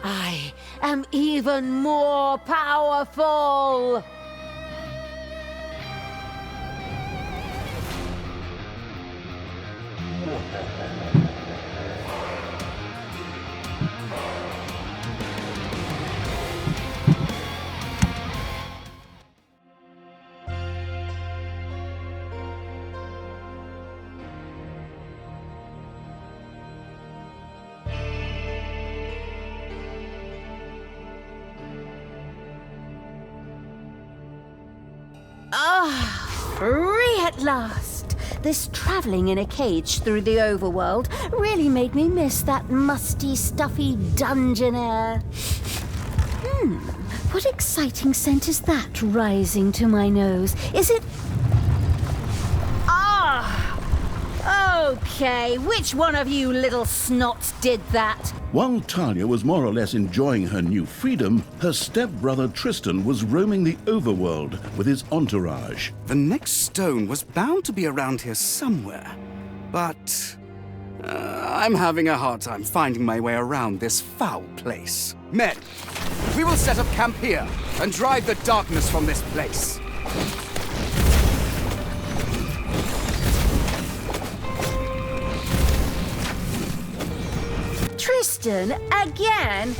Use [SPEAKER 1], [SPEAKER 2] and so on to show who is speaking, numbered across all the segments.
[SPEAKER 1] I am even more powerful! Free at last! This travelling in a cage through the overworld really made me miss that musty, stuffy dungeon air. What exciting scent is that rising to my nose? Is it... Okay, which one of you little snots did that?
[SPEAKER 2] While Talia was more or less enjoying her new freedom, her stepbrother Tristan was roaming the overworld with his entourage.
[SPEAKER 3] The next stone was bound to be around here somewhere, but I'm having a hard time finding my way around this foul place. Men, we will set up camp here and drive the darkness from this place.
[SPEAKER 1] Tristan, again?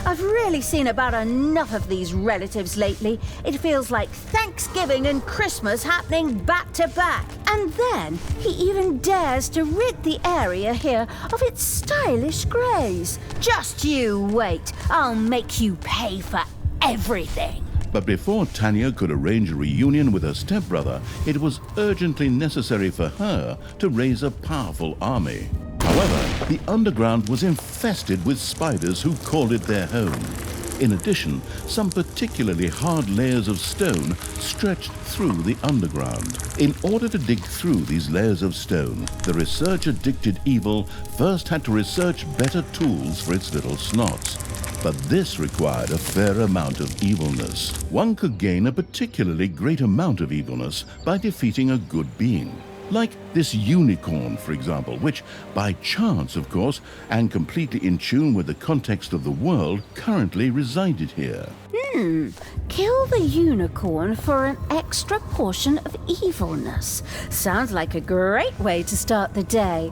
[SPEAKER 1] I've really seen about enough of these relatives lately. It feels like Thanksgiving and Christmas happening back to back. And then he even dares to rid the area here of its stylish greys. Just you wait. I'll make you pay for everything.
[SPEAKER 2] But before Tanya could arrange a reunion with her stepbrother, it was urgently necessary for her to raise a powerful army. However, the underground was infested with spiders who called it their home. In addition, some particularly hard layers of stone stretched through the underground. In order to dig through these layers of stone, the research-addicted evil first had to research better tools for its little snots. But this required a fair amount of evilness. One could gain a particularly great amount of evilness by defeating a good being. Like this unicorn, for example, which, by chance, of course, and completely in tune with the context of the world, currently resided here.
[SPEAKER 1] Kill the unicorn for an extra portion of evilness. Sounds like a great way to start the day.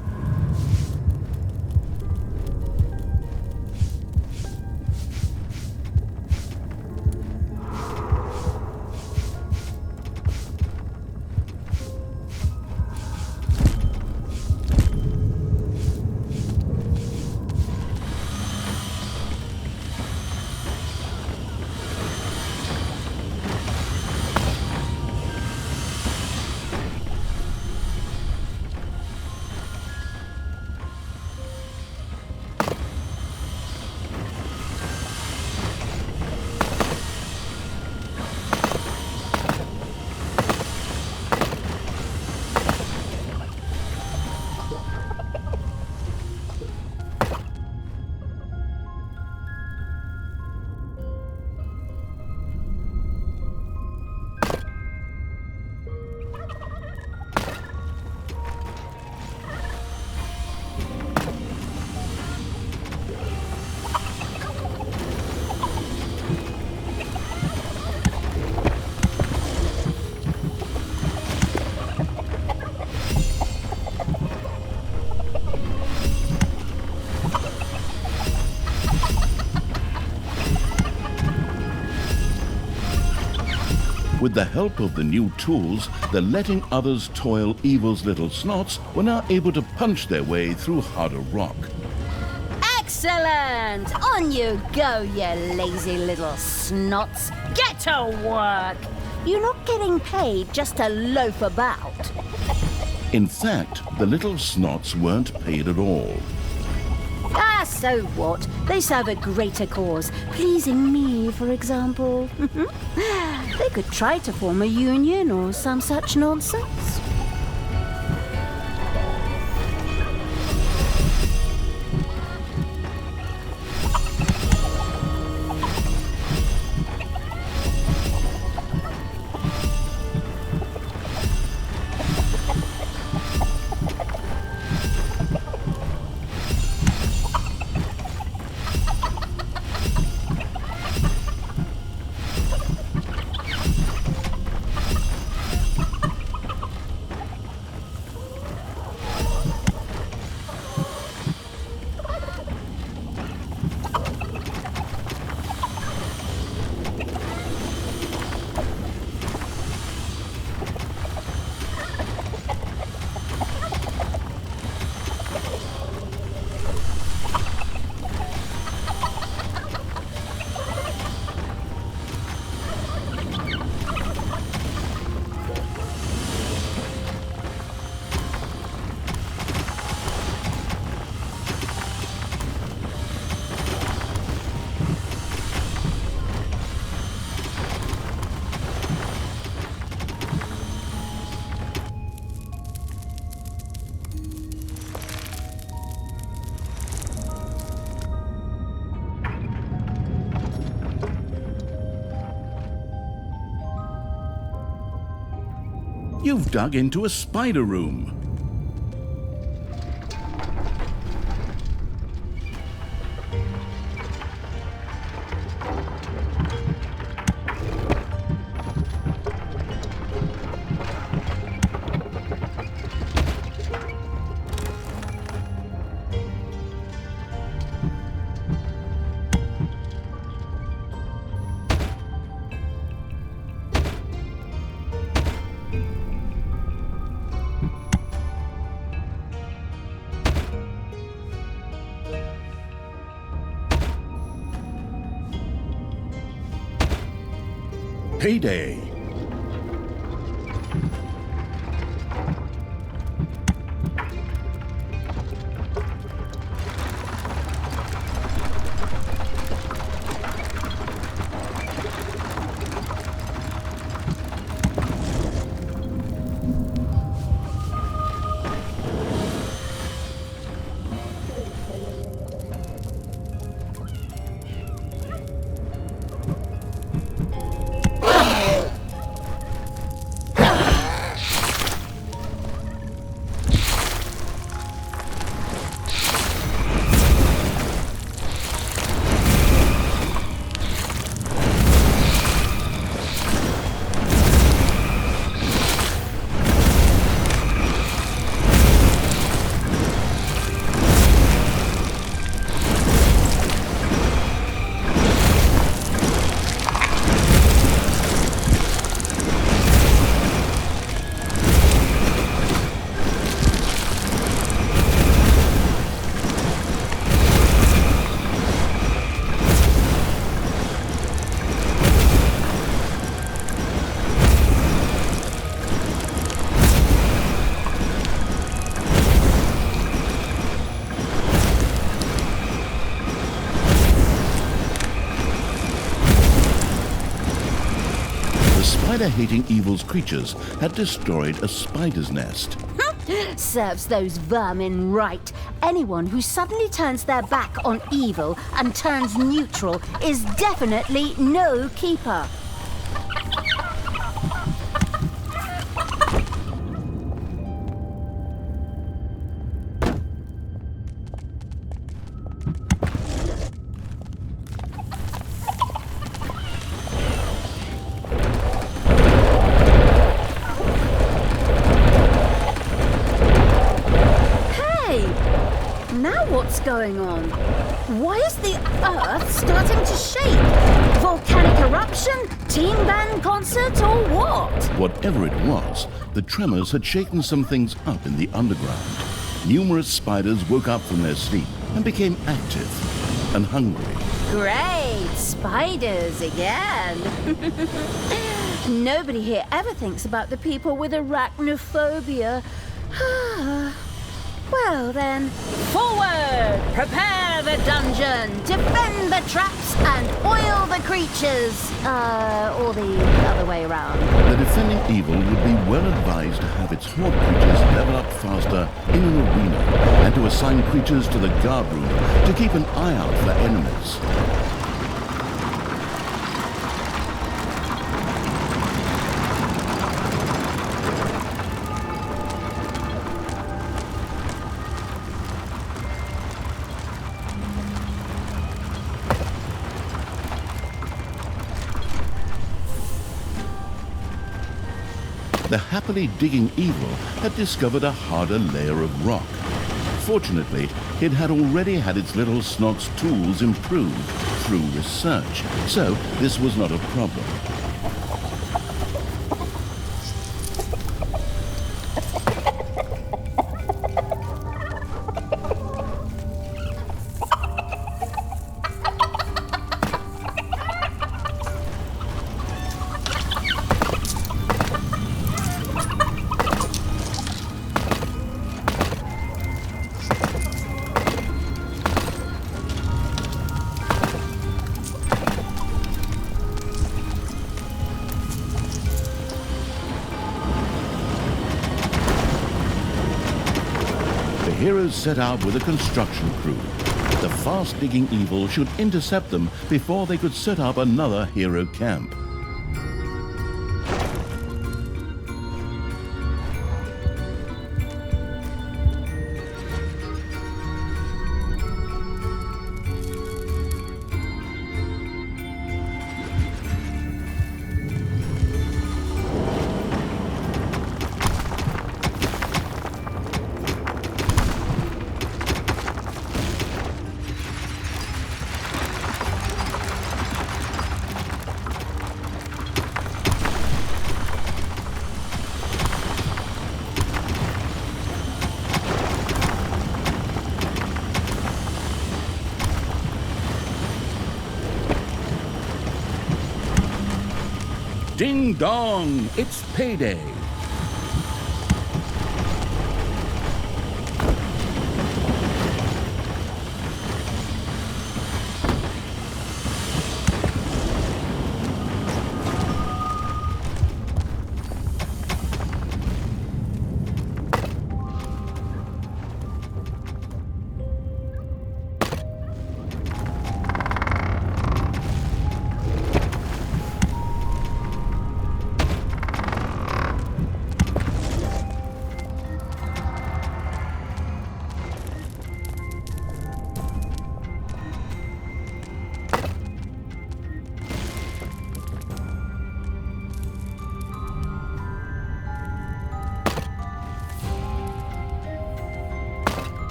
[SPEAKER 2] With the help of the new tools, the letting others toil evil's little snots were now able to punch their way through harder rock.
[SPEAKER 1] Excellent! On you go, you lazy little snots. Get to work! You're not getting paid just to loaf about.
[SPEAKER 2] In fact, the little snots weren't paid at all.
[SPEAKER 1] Ah, so what? They serve a greater cause. Pleasing me, for example. They could try to form a union or some such nonsense.
[SPEAKER 2] You've dug into a spider room. Payday. Spider-hating evil's creatures had destroyed a spider's nest.
[SPEAKER 1] Serves those vermin right. Anyone who suddenly turns their back on evil and turns neutral is definitely no keeper. Going on? Why is the Earth starting to shake? Volcanic eruption? Teen band concert or what?
[SPEAKER 2] Whatever it was, the tremors had shaken some things up in the underground. Numerous spiders woke up from their sleep and became active and hungry.
[SPEAKER 1] Great! Spiders again! Nobody here ever thinks about the people with arachnophobia. Well then, forward! Prepare the dungeon, defend the traps, and oil the creatures. Or the other way around.
[SPEAKER 2] The defending evil would be well advised to have its horde creatures level up faster in an arena, and to assign creatures to the guard room to keep an eye out for enemies. The happily digging evil had discovered a harder layer of rock. Fortunately, it had already had its little snot's tools improved through research, so this was not a problem. The heroes set out with a construction crew. The fast-digging evil should intercept them before they could set up another hero camp. Ding dong, it's payday.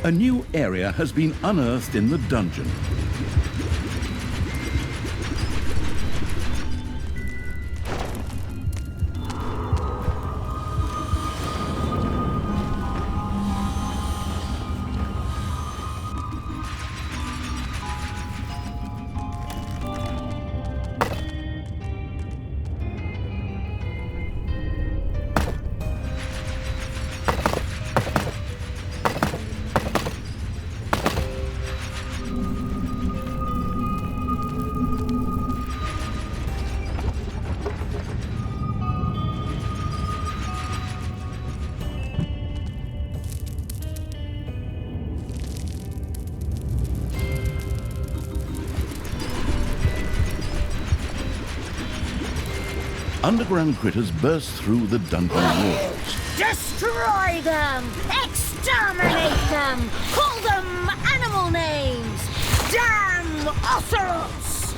[SPEAKER 2] A new area has been unearthed in the dungeon. Underground critters burst through the dungeon walls.
[SPEAKER 1] Destroy them! Exterminate them! Call them animal names! Damn ocelots!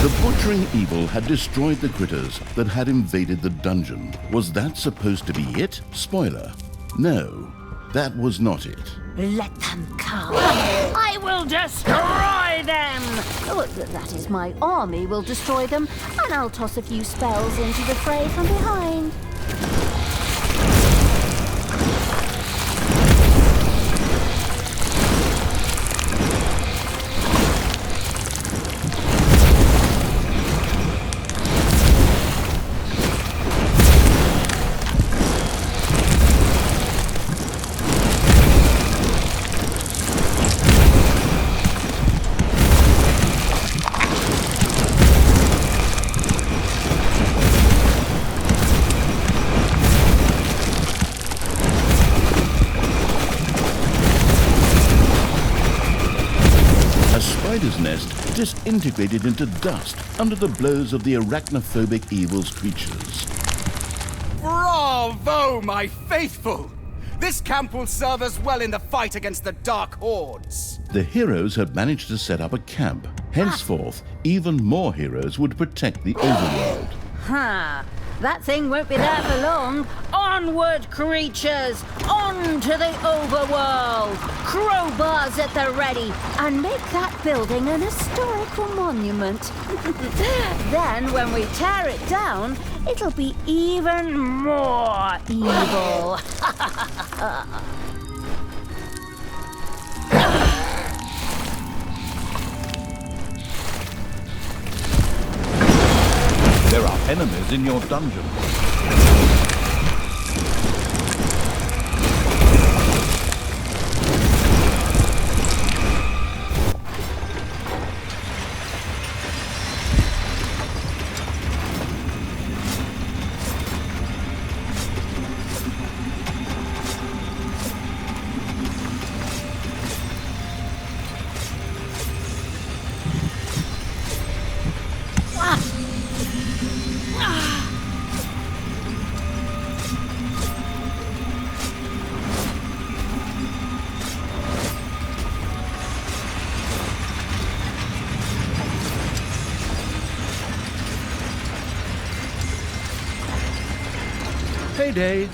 [SPEAKER 2] The butchering evil had destroyed the critters that had invaded the dungeon. Was that supposed to be it? Spoiler. No, that was not it.
[SPEAKER 1] Let them come. I will destroy them! Oh, that is, my army will destroy them, and I'll toss a few spells into the fray from behind.
[SPEAKER 2] Nest disintegrated into dust under the blows of the arachnophobic evil's creatures.
[SPEAKER 3] Bravo, my faithful! This camp will serve us well in the fight against the Dark Hordes.
[SPEAKER 2] The heroes had managed to set up a camp. Henceforth, even more heroes would protect the overworld.
[SPEAKER 1] Ha! That thing won't be there for long. Onward, creatures! On to the overworld! Crowbars at the ready, and make that building an historical monument. Then, when we tear it down, it'll be even more evil.
[SPEAKER 2] There are enemies in your dungeon. payday.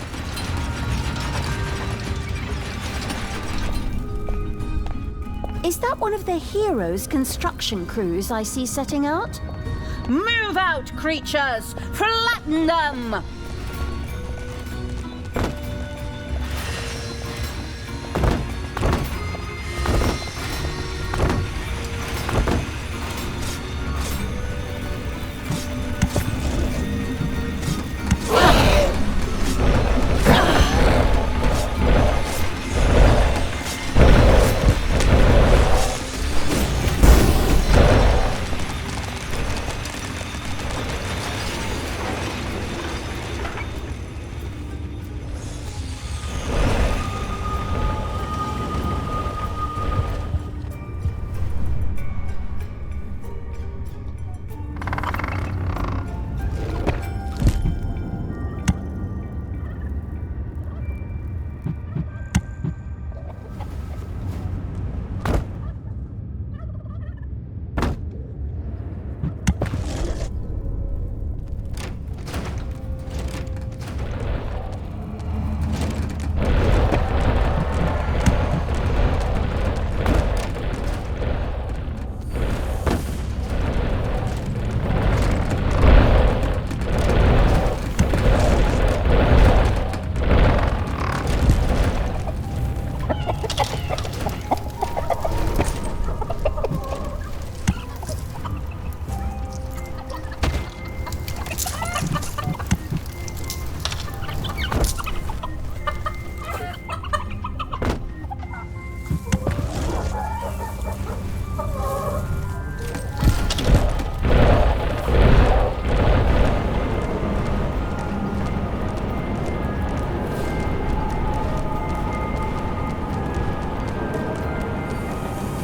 [SPEAKER 1] Is that one of the heroes' construction crews I see setting out? Move out, creatures! Flatten them!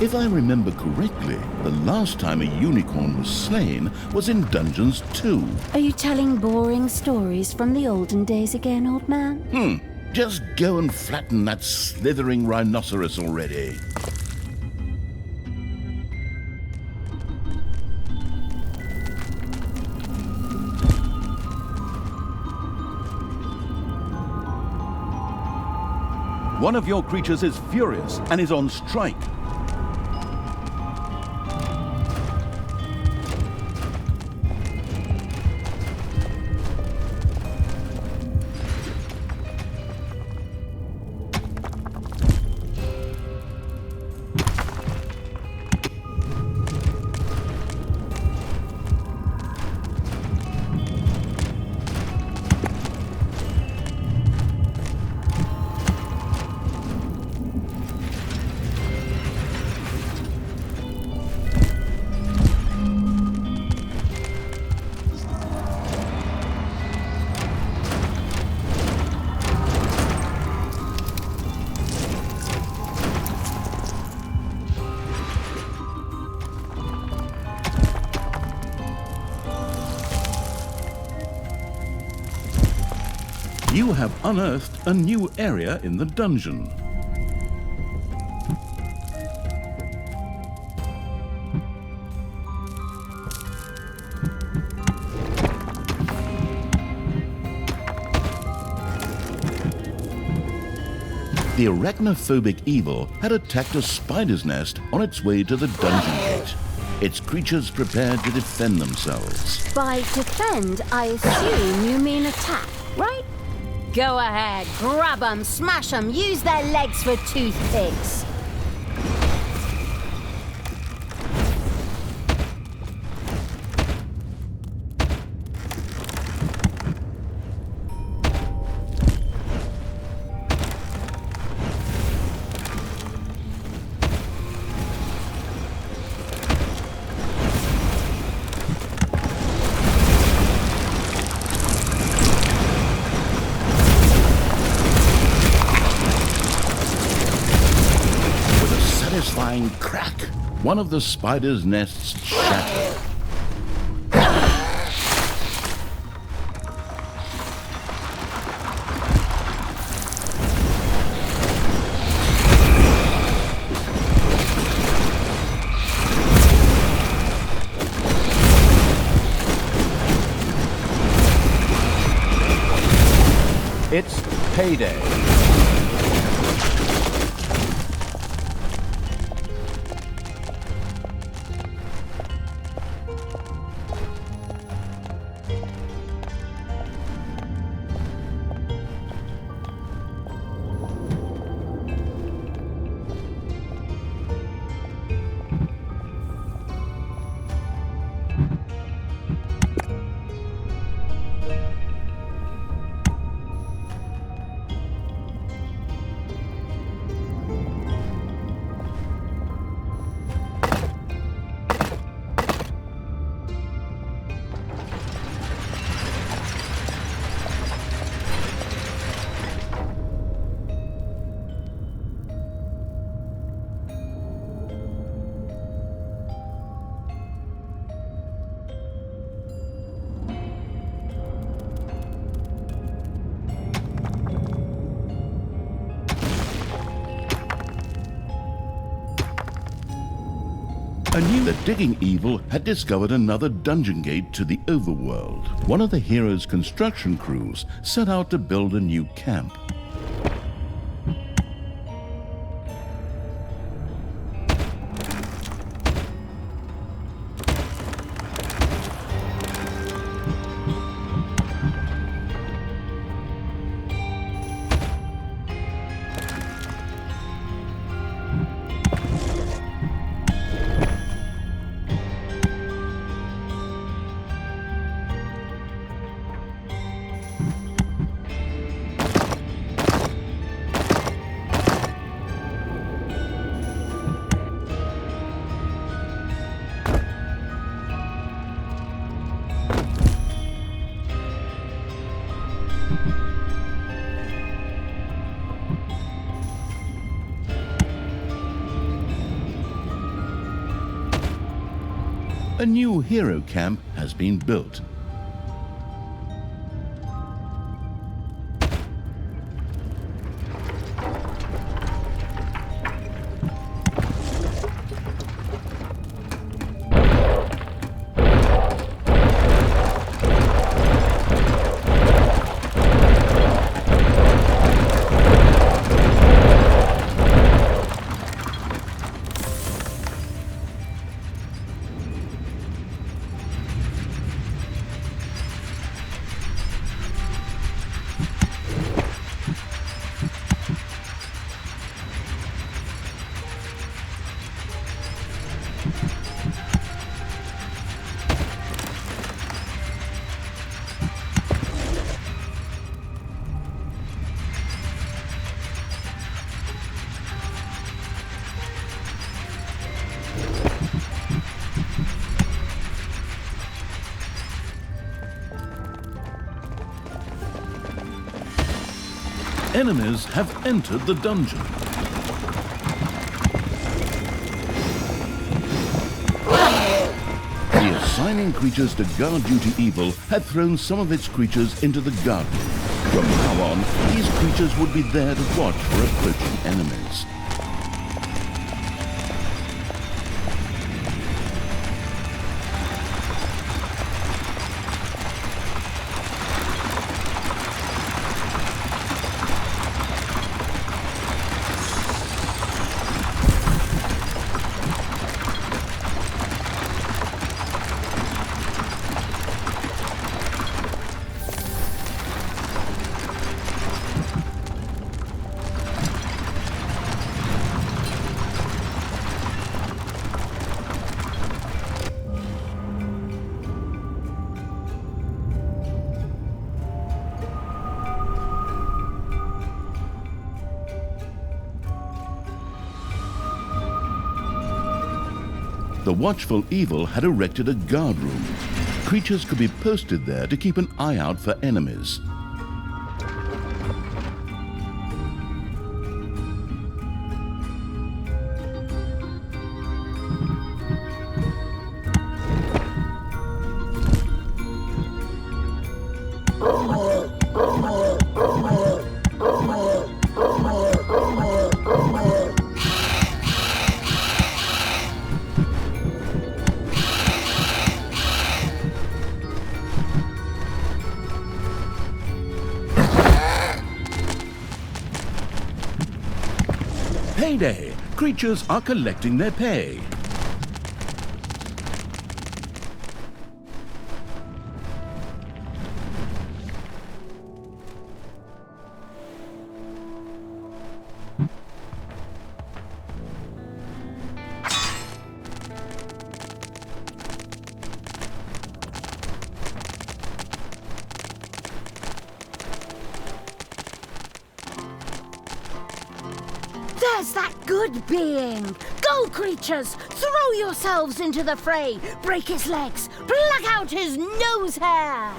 [SPEAKER 2] If I remember correctly, the last time a unicorn was slain was in Dungeons 2.
[SPEAKER 1] Are you telling boring stories from the olden days again, old man?
[SPEAKER 2] Just go and flatten that slithering rhinoceros already.
[SPEAKER 4] One of your creatures is furious and is on strike.
[SPEAKER 2] You have unearthed a new area in the dungeon. The arachnophobic evil had attacked a spider's nest on its way to the dungeon gate. Its creatures prepared to defend themselves.
[SPEAKER 1] By defend, I assume you mean attack, right? Go ahead, grab them, smash them, use their legs for toothpicks.
[SPEAKER 2] Crack! One of the spider's nests shattered.
[SPEAKER 4] Payday.
[SPEAKER 2] The digging evil had discovered another dungeon gate to the overworld. One of the hero's construction crews set out to build a new camp. A new hero camp has been built. Enemies have entered the dungeon. The assigning creatures to guard duty evil had thrown some of its creatures into the guard room. From now on, these creatures would be there to watch for approaching enemies. The watchful evil had erected a guard room. Creatures could be posted there to keep an eye out for enemies. Payday! Creatures are collecting their pay.
[SPEAKER 1] There's that good being! Go, creatures! Throw yourselves into the fray! Break his legs! Pluck out his nose hair!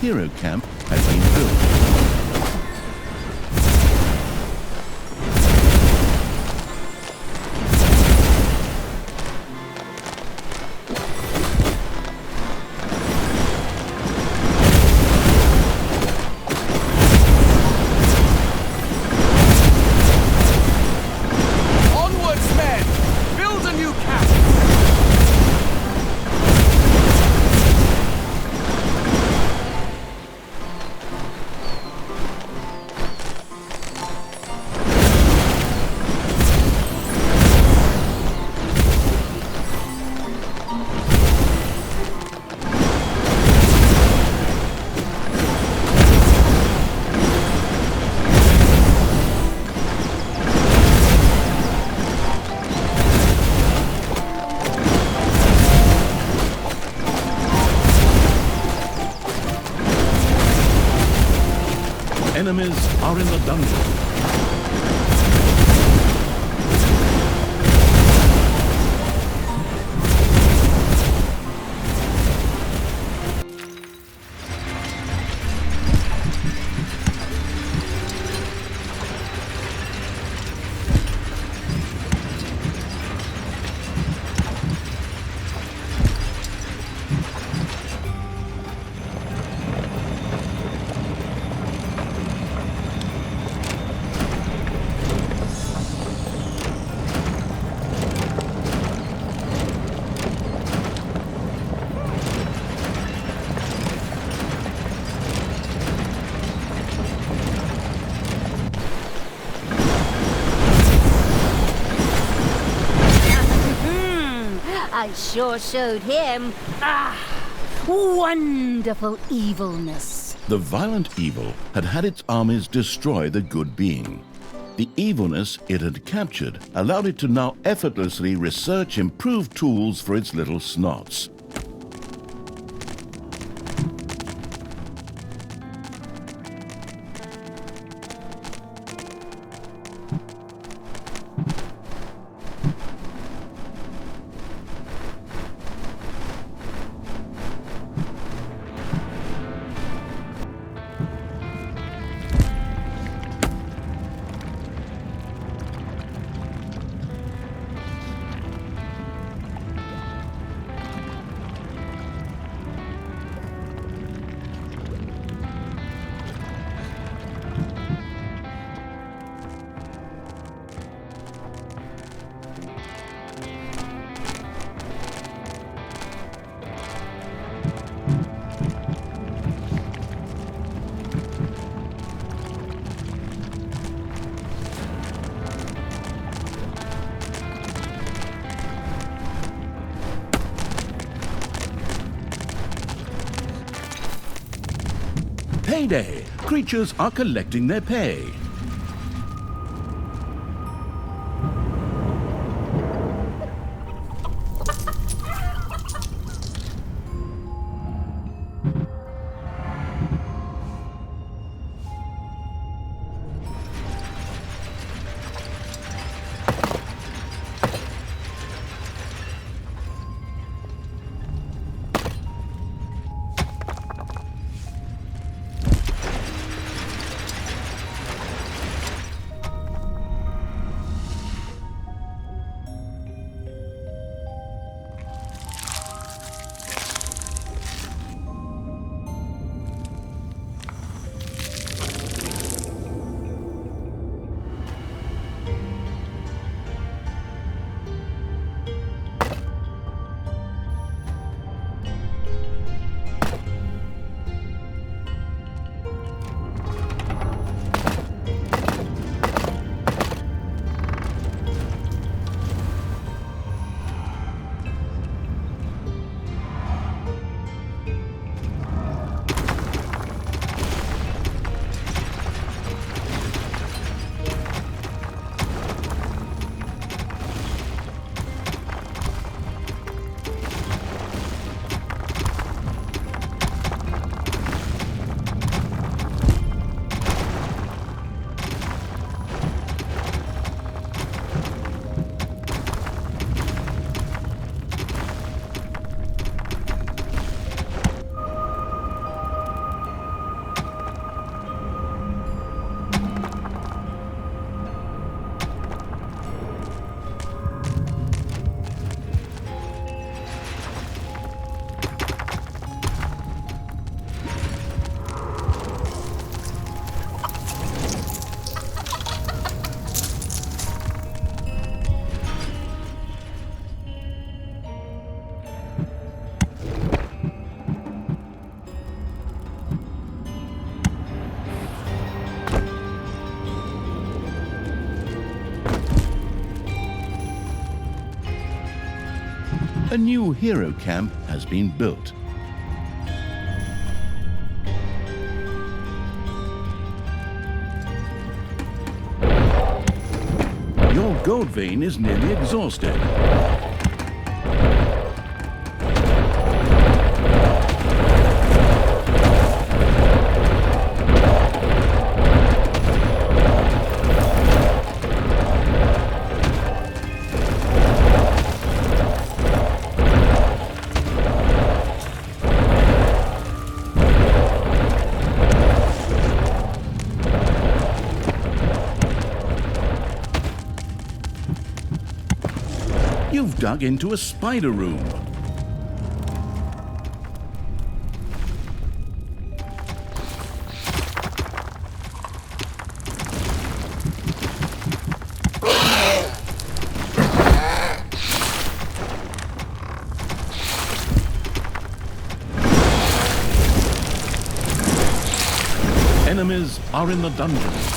[SPEAKER 2] Hero camp has been built.
[SPEAKER 3] Onwards, men! Build a new camp!
[SPEAKER 2] Enemies are in the dungeon.
[SPEAKER 1] I sure showed him, wonderful evilness.
[SPEAKER 2] The violent evil had had its armies destroy the good being. The evilness it had captured allowed it to now effortlessly research improved tools for its little snots. payday! Creatures are collecting their pay. A new hero camp has been built. Your gold vein is nearly exhausted. You've dug into a spider room. Enemies are in the dungeon.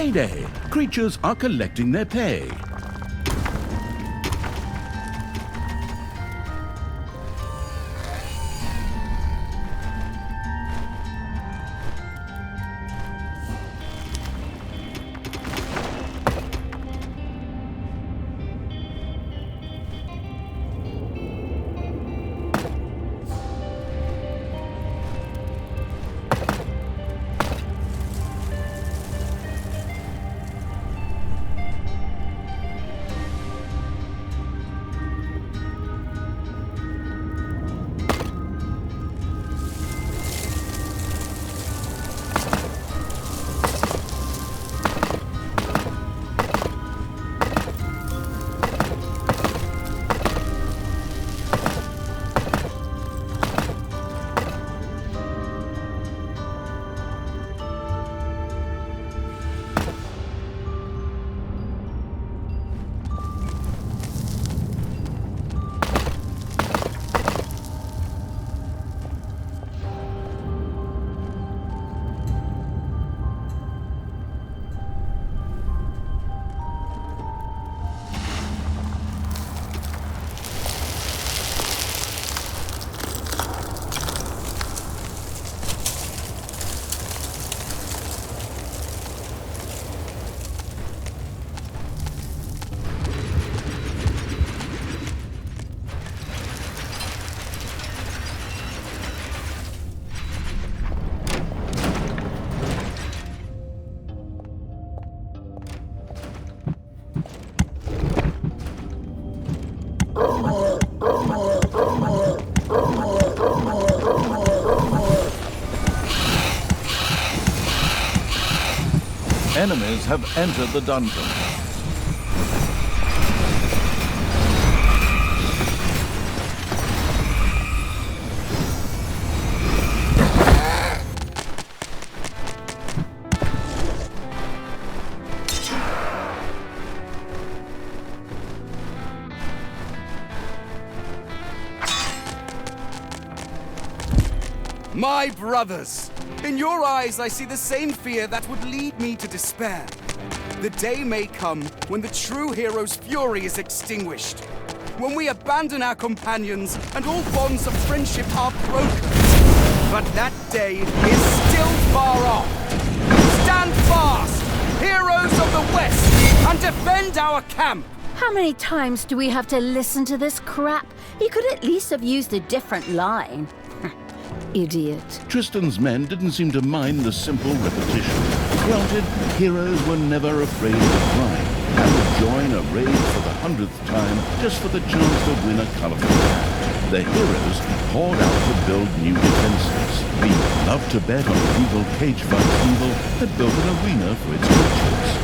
[SPEAKER 2] Payday! Creatures are collecting their pay.
[SPEAKER 4] Enemies have entered the dungeon.
[SPEAKER 3] My brothers! In your eyes, I see the same fear that would lead me to despair. The day may come when the true hero's fury is extinguished. When we abandon our companions and all bonds of friendship are broken. But that day is still far off. Stand fast, heroes of the West, and defend our camp!
[SPEAKER 1] How many times do we have to listen to this crap? He could at least have used a different line. Idiot.
[SPEAKER 2] Tristan's men didn't seem to mind the simple repetition. Granted, heroes were never afraid of the grind, and would join a raid for the 100th time just for the chance to win a colourful hat. The heroes poured out to build new defences. Being loved to bet on evil cage fights evil had built an arena for its creatures.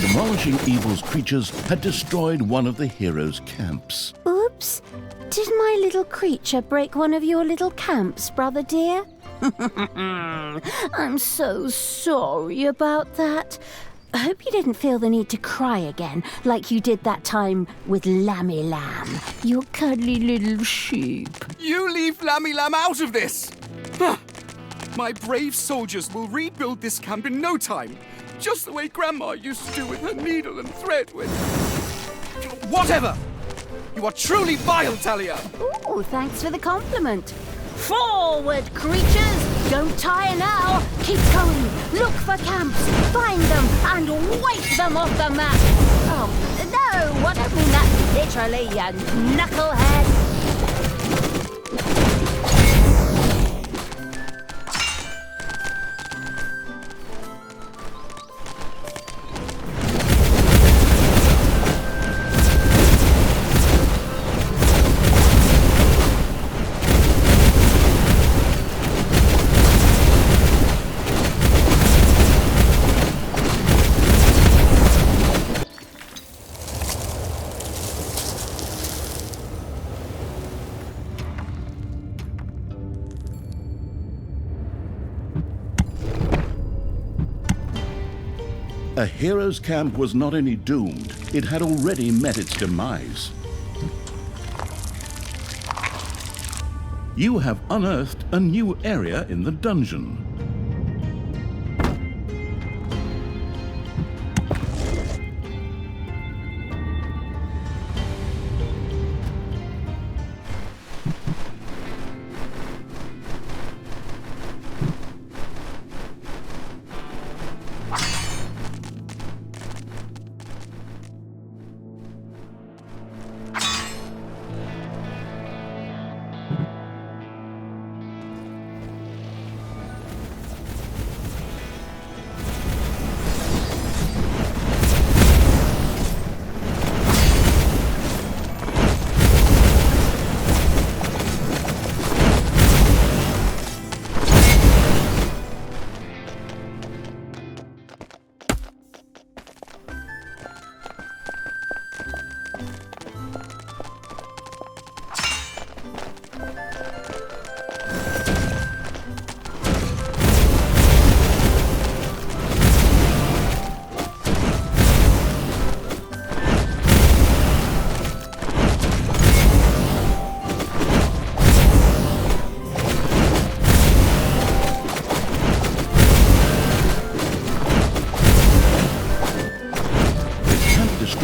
[SPEAKER 2] Demolishing evil's creatures had destroyed one of the heroes' camps.
[SPEAKER 1] Oops. Did my little creature break one of your little camps, brother dear? I'm so sorry about that. I hope you didn't feel the need to cry again, like you did that time with Lammy Lamb, your cuddly little sheep.
[SPEAKER 3] You leave Lammy Lamb out of this! Huh. My brave soldiers will rebuild this camp in no time, just the way Grandma used to do with her needle and thread with... Whatever! You are truly vile, Talia!
[SPEAKER 1] Ooh, thanks for the compliment. Forward, creatures! Don't tire now! Keep going! Look for camps! Find them and wipe them off the map! Oh, no! I don't mean that literally, you knucklehead!
[SPEAKER 2] A hero's camp was not only doomed, it had already met its demise. You have unearthed a new area in the dungeon.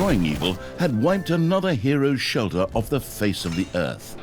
[SPEAKER 2] Evil had wiped another hero's shelter off the face of the earth.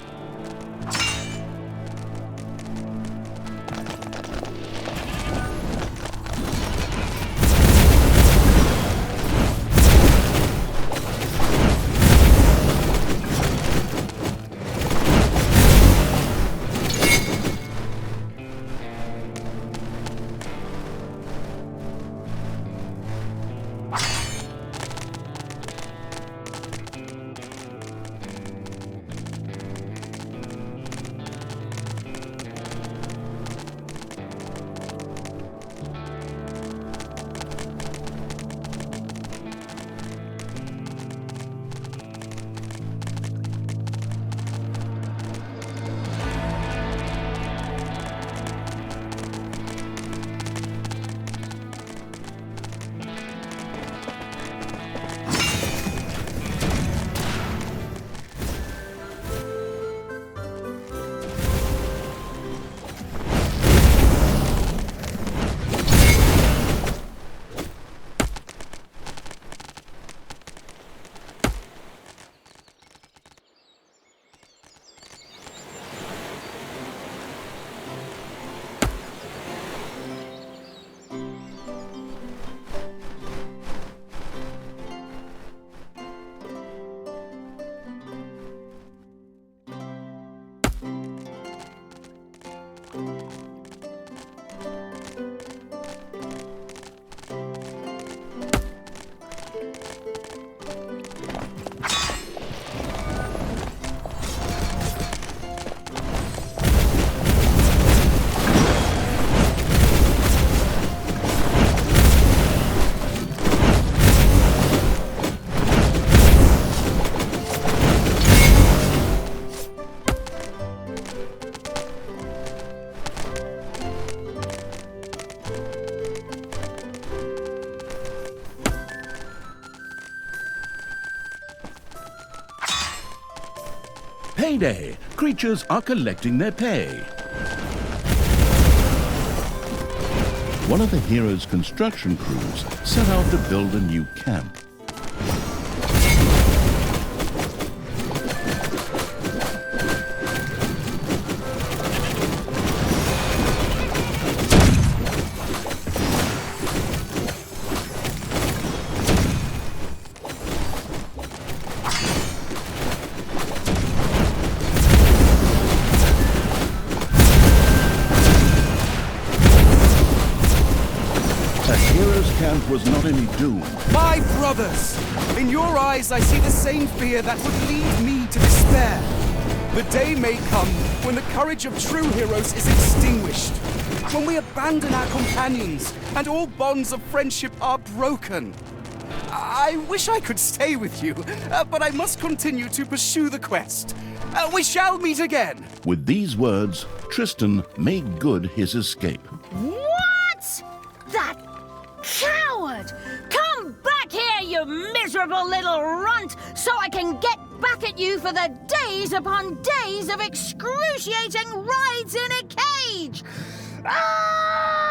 [SPEAKER 2] Payday! Creatures are collecting their pay. One of the hero's construction crews set out to build a new camp. Was not any doom.
[SPEAKER 3] My brothers! In your eyes, I see the same fear that would lead me to despair. The day may come when the courage of true heroes is extinguished. When we abandon our companions and all bonds of friendship are broken. I wish I could stay with you, but I must continue to pursue the quest. We shall meet again.
[SPEAKER 2] With these words, Tristan made good his escape.
[SPEAKER 1] What? That coward! Come back here, you miserable little runt, so I can get back at you for the days upon days of excruciating rides in a cage! Ah!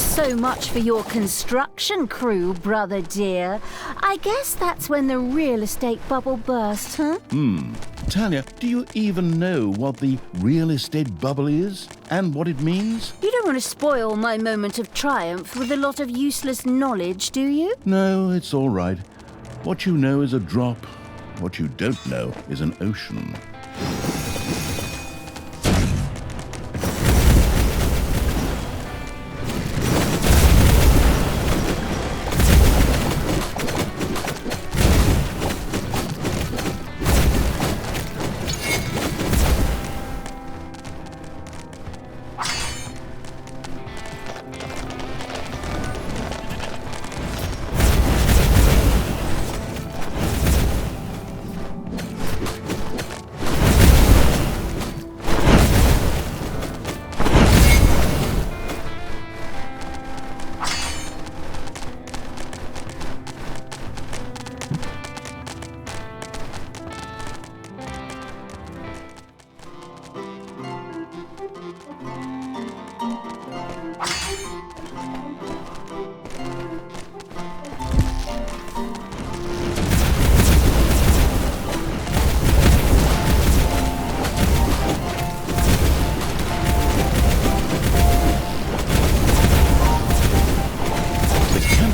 [SPEAKER 1] So much for your construction crew, brother dear. I guess that's when the real estate bubble burst, huh?
[SPEAKER 2] Talia, do you even know what the real estate bubble is and what it means?
[SPEAKER 1] You don't want to spoil my moment of triumph with a lot of useless knowledge, do you?
[SPEAKER 2] No, it's all right. What you know is a drop. What you don't know is an ocean.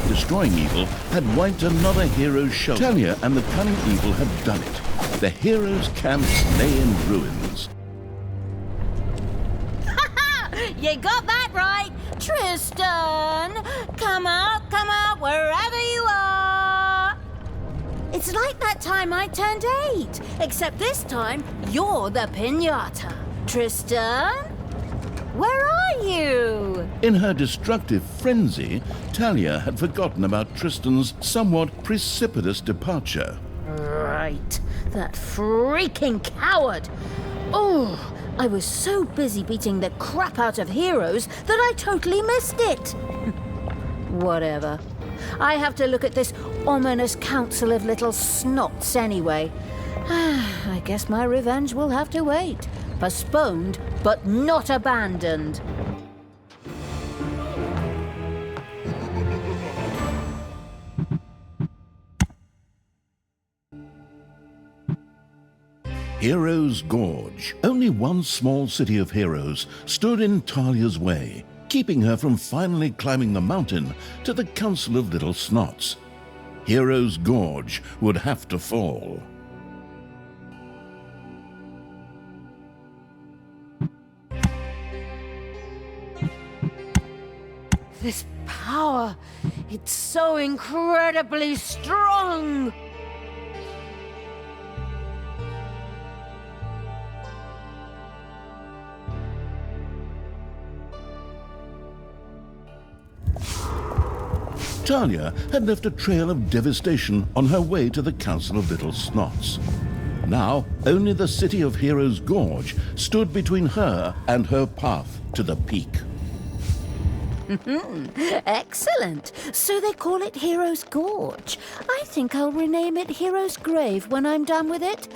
[SPEAKER 2] Destroying evil had wiped another hero's shelter. Talia and the cunning evil had done it. The hero's camps lay in ruins.
[SPEAKER 1] You got that right, Tristan! Come out, wherever you are! It's like that time I turned 8, except this time you're the piñata. Tristan? Where are you?
[SPEAKER 2] In her destructive frenzy, Talia had forgotten about Tristan's somewhat precipitous departure.
[SPEAKER 1] Right, that freaking coward! Oh, I was so busy beating the crap out of heroes that I totally missed it. Whatever. I have to look at this ominous council of little snots anyway. I guess my revenge will have to wait. Postponed, but not abandoned.
[SPEAKER 2] Heroes' Gorge. Only one small city of heroes stood in Talia's way, keeping her from finally climbing the mountain to the Council of Little Snots. Heroes' Gorge would have to fall.
[SPEAKER 1] This power, it's so incredibly strong!
[SPEAKER 2] Talia had left a trail of devastation on her way to the Council of Little Snots. Now, only the city of Heroes' Gorge stood between her and her path to the peak.
[SPEAKER 1] Excellent. So they call it Heroes' Gorge. I think I'll rename it Heroes' Grave when I'm done with it.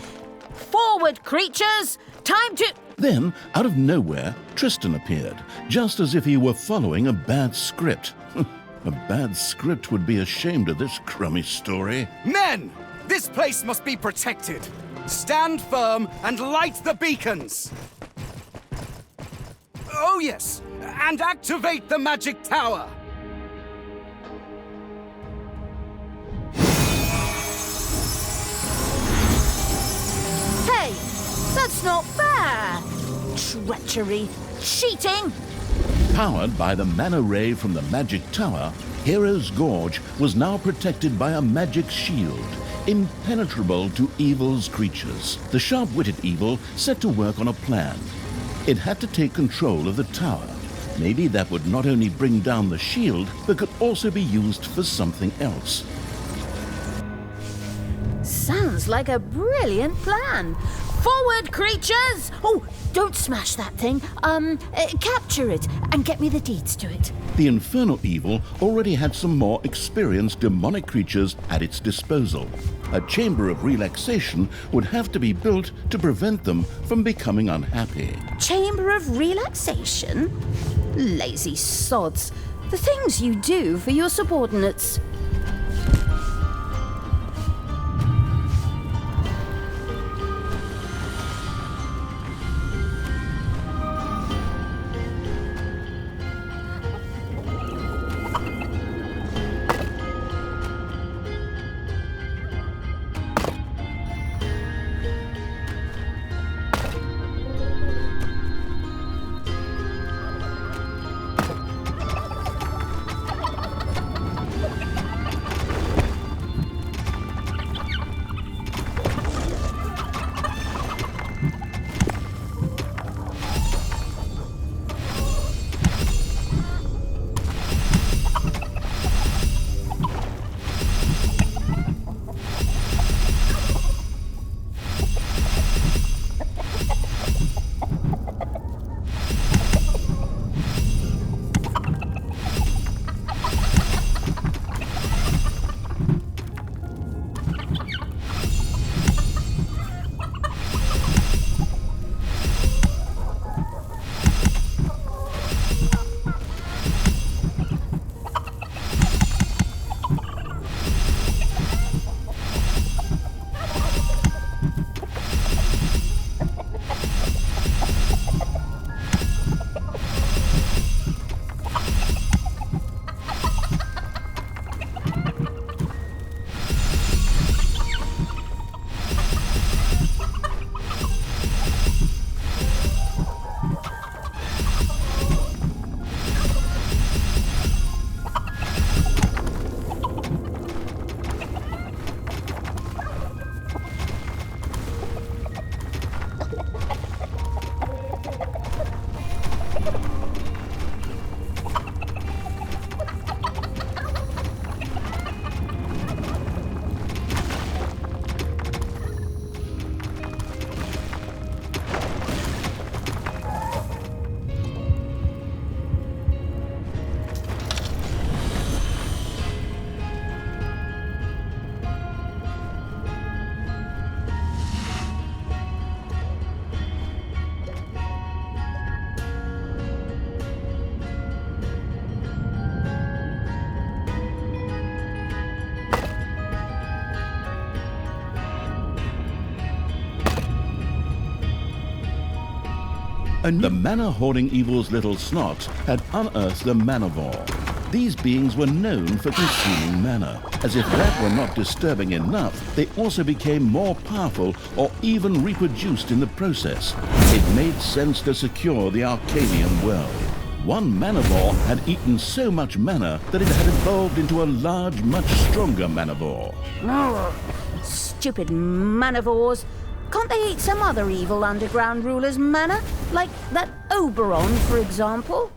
[SPEAKER 1] Forward, creatures! Time to...
[SPEAKER 2] Then, out of nowhere, Tristan appeared, just as if he were following a bad script. A bad script would be ashamed of this crummy story.
[SPEAKER 3] Men! This place must be protected. Stand firm and light the beacons. Oh yes, and activate the magic tower.
[SPEAKER 1] Hey! That's not fair! Treachery! Cheating!
[SPEAKER 2] Powered by the mana ray from the magic tower, Heroes' Gorge was now protected by a magic shield, impenetrable to evil's creatures. The sharp-witted evil set to work on a plan. It had to take control of the tower. Maybe that would not only bring down the shield, but could also be used for something else.
[SPEAKER 1] Sounds like a brilliant plan. Forward, creatures! Oh, don't smash that thing. Capture it and get me the deeds to it.
[SPEAKER 2] The infernal evil already had some more experienced demonic creatures at its disposal. A chamber of relaxation would have to be built to prevent them from becoming unhappy.
[SPEAKER 1] Chamber of relaxation? Lazy sods. The things you do for your subordinates.
[SPEAKER 2] The mana-hoarding evil's little snot had unearthed a manivore. These beings were known for consuming mana. As if that were not disturbing enough, they also became more powerful or even reproduced in the process. It made sense to secure the Arcadian world. One manivore had eaten so much mana that it had evolved into a large, much stronger manivore.
[SPEAKER 1] Stupid manivores. Can't they eat some other evil underground ruler's mana? Like that Oberon, for example?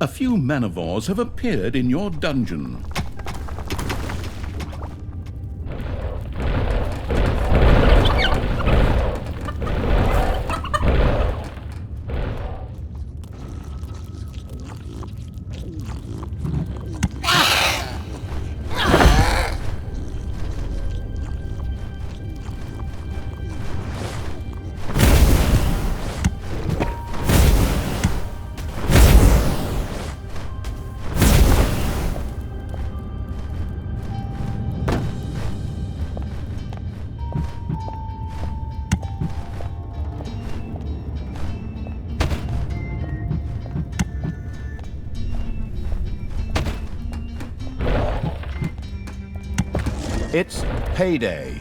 [SPEAKER 2] A few manivores have appeared in your dungeon.
[SPEAKER 4] It's payday.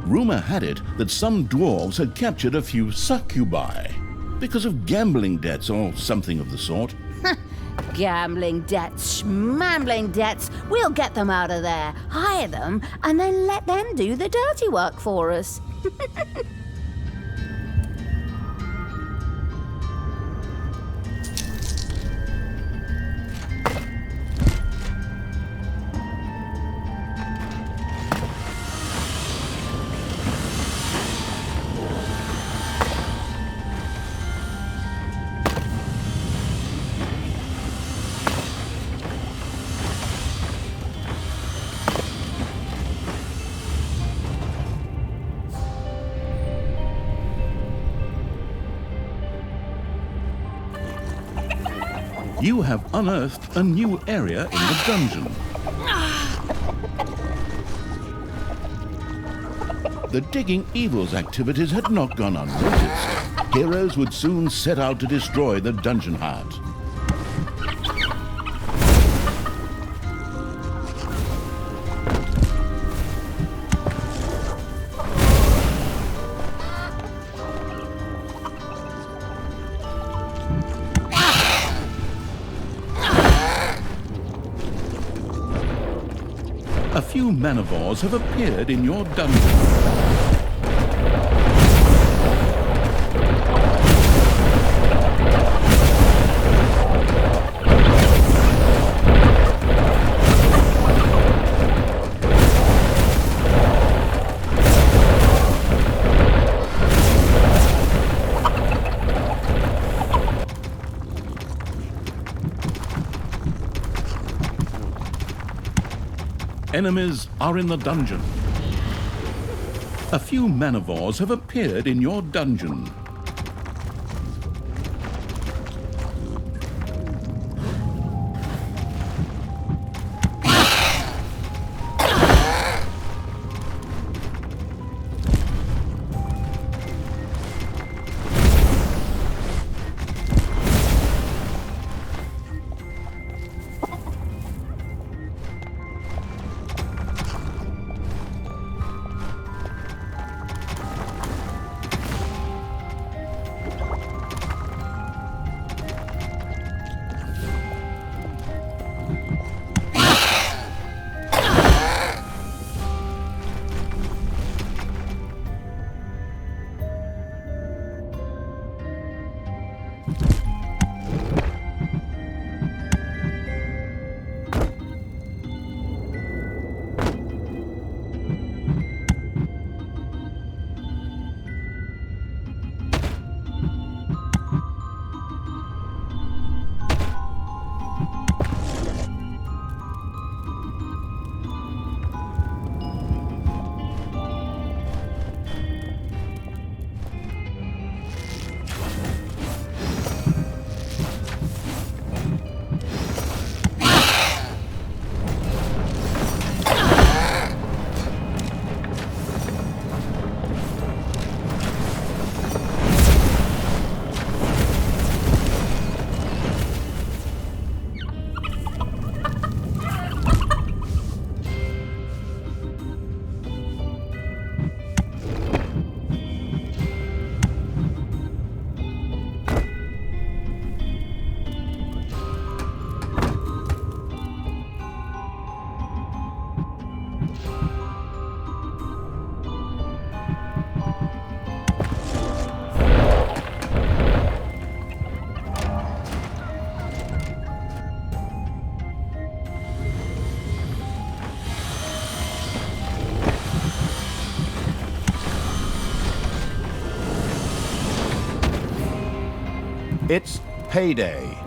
[SPEAKER 2] Rumor had it that some dwarves had captured a few succubi because of gambling debts or something of the sort.
[SPEAKER 1] Gambling debts, schmambling debts. We'll get them out of there, hire them, and then let them do the dirty work for us.
[SPEAKER 2] You have unearthed a new area in the dungeon. The digging evil's activities had not gone unnoticed. Heroes would soon set out to destroy the dungeon heart. A few manivores have appeared in your dungeon. Enemies are in the dungeon. A few manivores have appeared in your dungeon.
[SPEAKER 4] It's payday.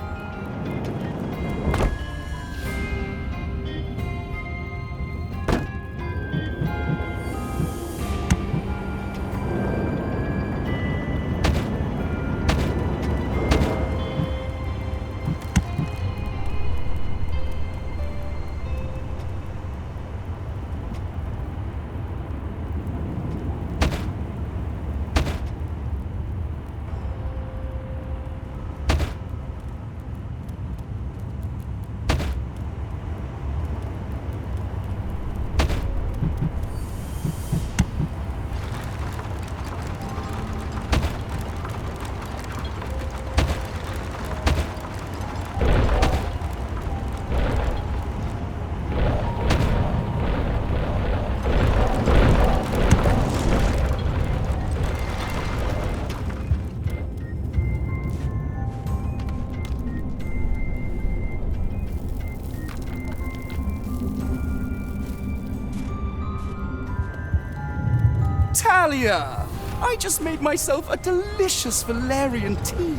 [SPEAKER 3] Talia! I just made myself a delicious Valerian tea.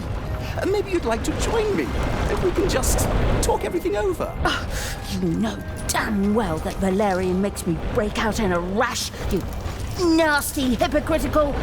[SPEAKER 3] Maybe you'd like to join me. We can just talk everything over.
[SPEAKER 1] You know damn well that Valerian makes me break out in a rash, you nasty, hypocritical...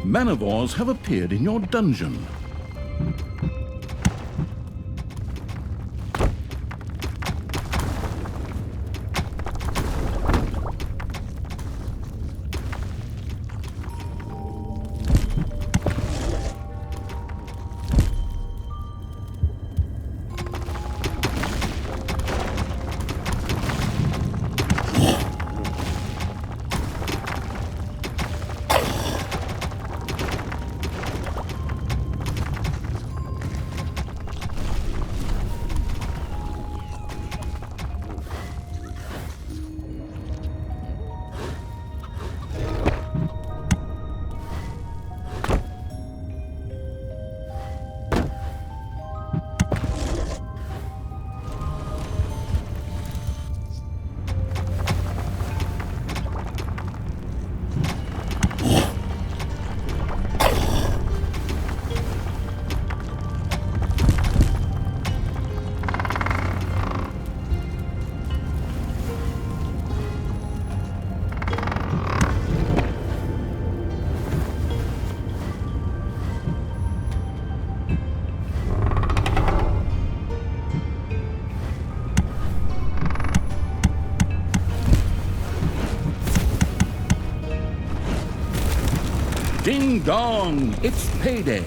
[SPEAKER 2] Manivores have appeared in your dungeon.
[SPEAKER 4] Ding dong! It's payday!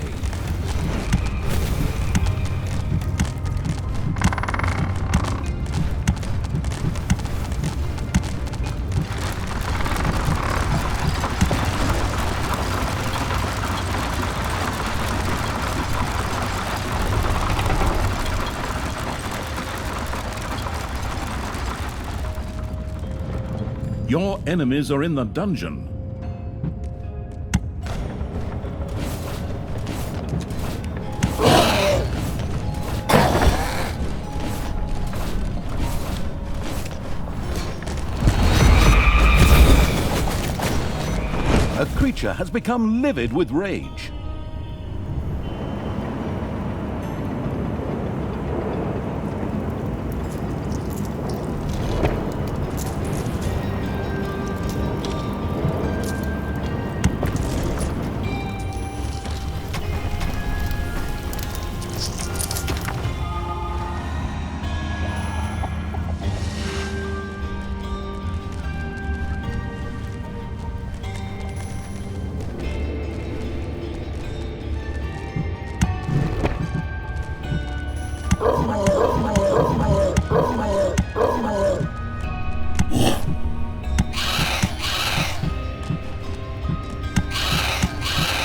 [SPEAKER 4] Your enemies are in the dungeon. A creature has become livid with rage.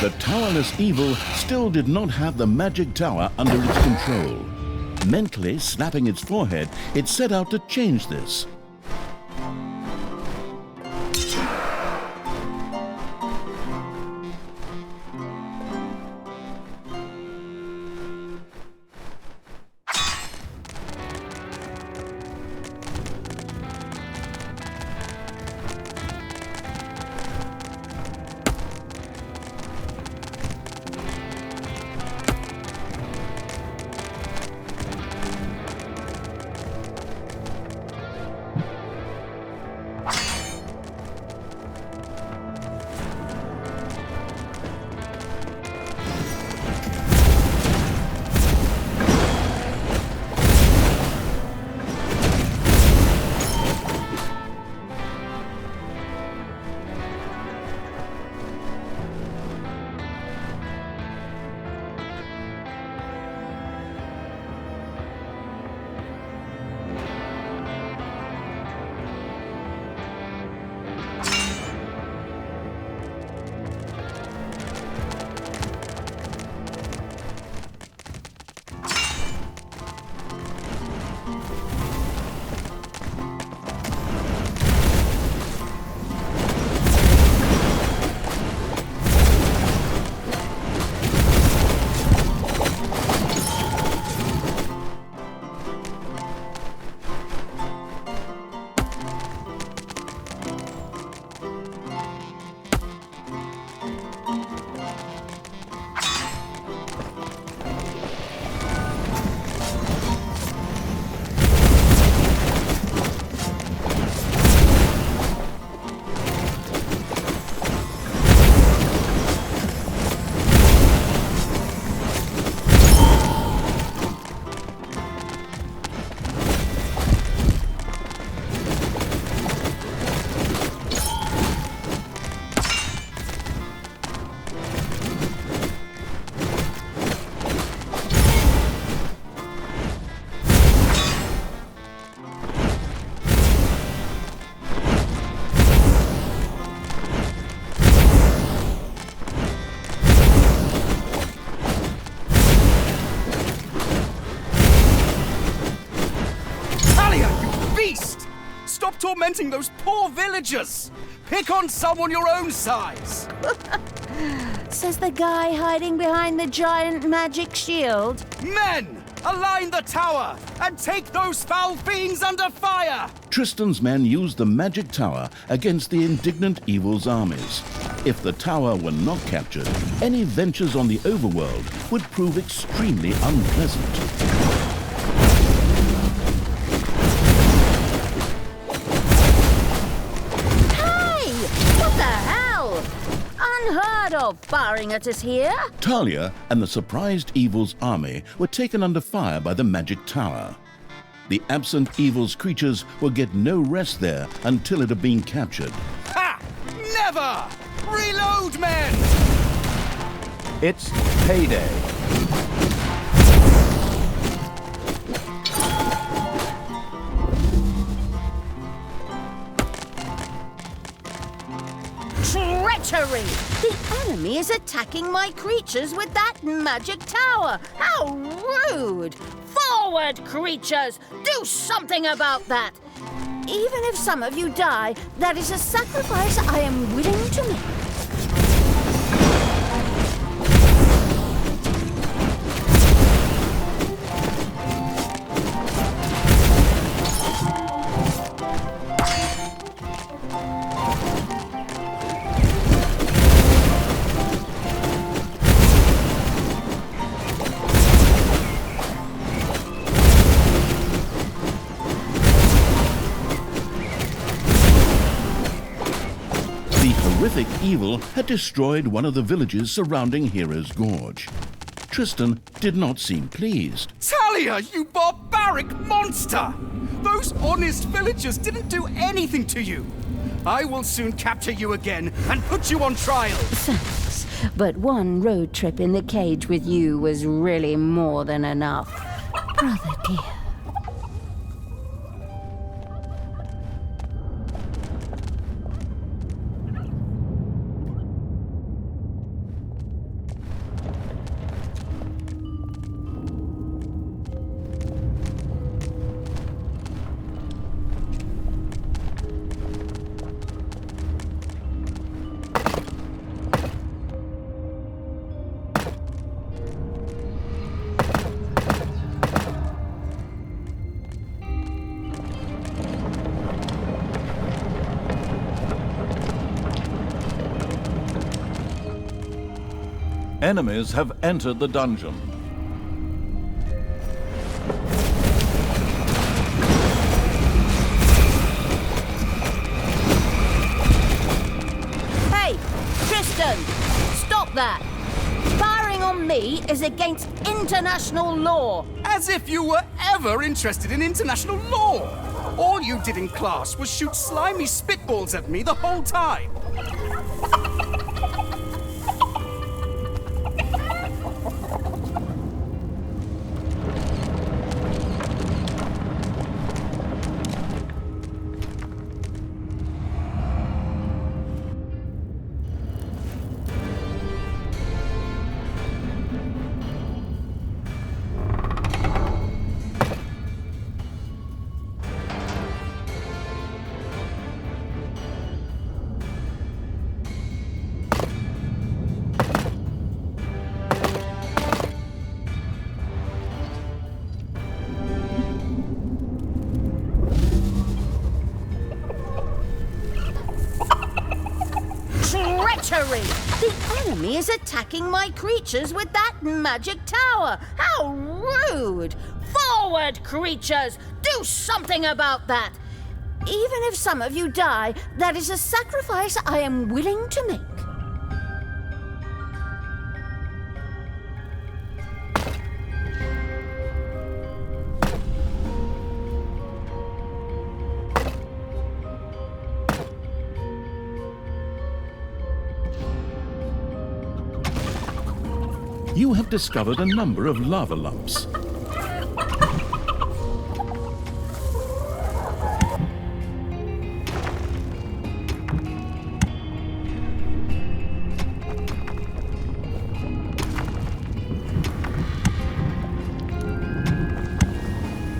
[SPEAKER 4] The towerless evil still did not have the magic tower under its control. Mentally slapping its forehead, it set out to change this.
[SPEAKER 3] Tormenting those poor villagers! Pick on someone your own size!
[SPEAKER 1] Says the guy hiding behind the giant magic shield.
[SPEAKER 3] Men! Align the tower and take those foul fiends under fire!
[SPEAKER 2] Tristan's men used the magic tower against the indignant evil's armies. If the tower were not captured, any ventures on the overworld would prove extremely unpleasant.
[SPEAKER 1] Unheard of, firing at us here.
[SPEAKER 2] Talia and the surprised evil's army were taken under fire by the magic tower. The absent evil's creatures would get no rest there until it had been captured.
[SPEAKER 3] Ha! Never! Reload, men!
[SPEAKER 5] It's payday.
[SPEAKER 1] Treachery! The enemy is attacking my creatures with that magic tower! How rude! Forward, creatures! Do something about that! Even if some of you die, that is a sacrifice I am willing to make.
[SPEAKER 2] Horrific evil had destroyed one of the villages surrounding Hero's Gorge. Tristan did not seem pleased.
[SPEAKER 3] Talia, you barbaric monster! Those honest villagers didn't do anything to you. I will soon capture you again and put you on trial.
[SPEAKER 1] Thanks, but one road trip in the cage with you was really more than enough. Brother dear.
[SPEAKER 5] Enemies have entered the dungeon.
[SPEAKER 1] Hey, Tristan! Stop that! Firing on me is against international law.
[SPEAKER 3] As if you were ever interested in international law. All you did in class was shoot slimy spitballs at me the whole time.
[SPEAKER 1] Treachery! The enemy is attacking my creatures with that magic tower! How rude! Forward, creatures! Do something about that! Even if some of you die, that is a sacrifice I am willing to make.
[SPEAKER 2] You have discovered a number of lava lumps.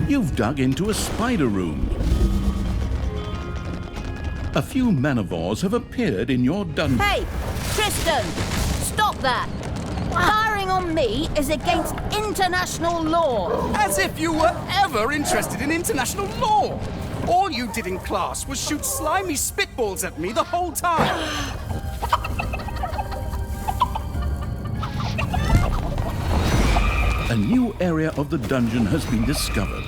[SPEAKER 2] You've dug into a spider room. A few manivores have appeared in your dungeon.
[SPEAKER 1] Hey, Tristan! Stop that! Firing on me is against international law.
[SPEAKER 3] As if you were ever interested in international law. All you did in class was shoot slimy spitballs at me the whole time.
[SPEAKER 2] A new area of the dungeon has been discovered.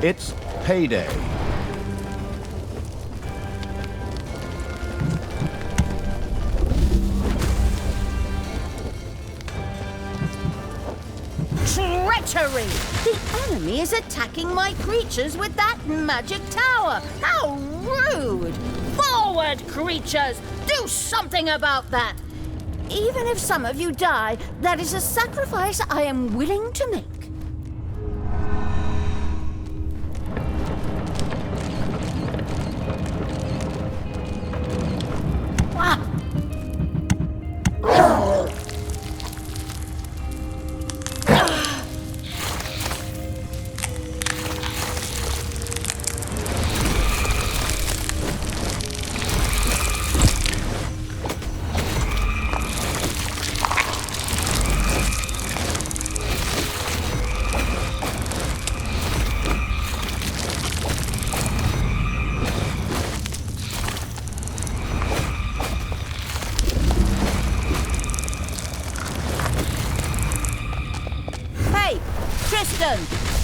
[SPEAKER 5] It's payday.
[SPEAKER 1] Treachery! The enemy is attacking my creatures with that magic tower! How rude! Forward, creatures! Do something about that! Even if some of you die, that is a sacrifice I am willing to make.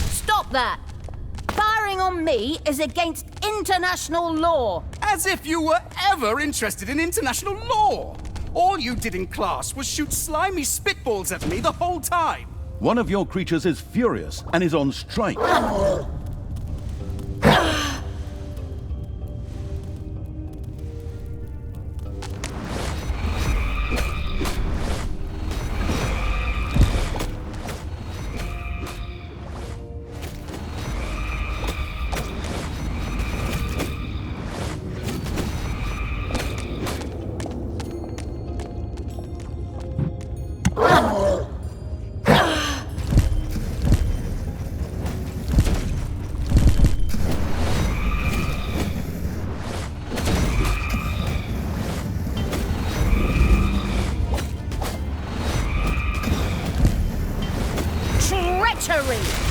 [SPEAKER 1] Stop that! Firing on me is against international law.
[SPEAKER 3] As if you were ever interested in international law! All you did in class was shoot slimy spitballs at me the whole time!
[SPEAKER 5] One of your creatures is furious and is on strike.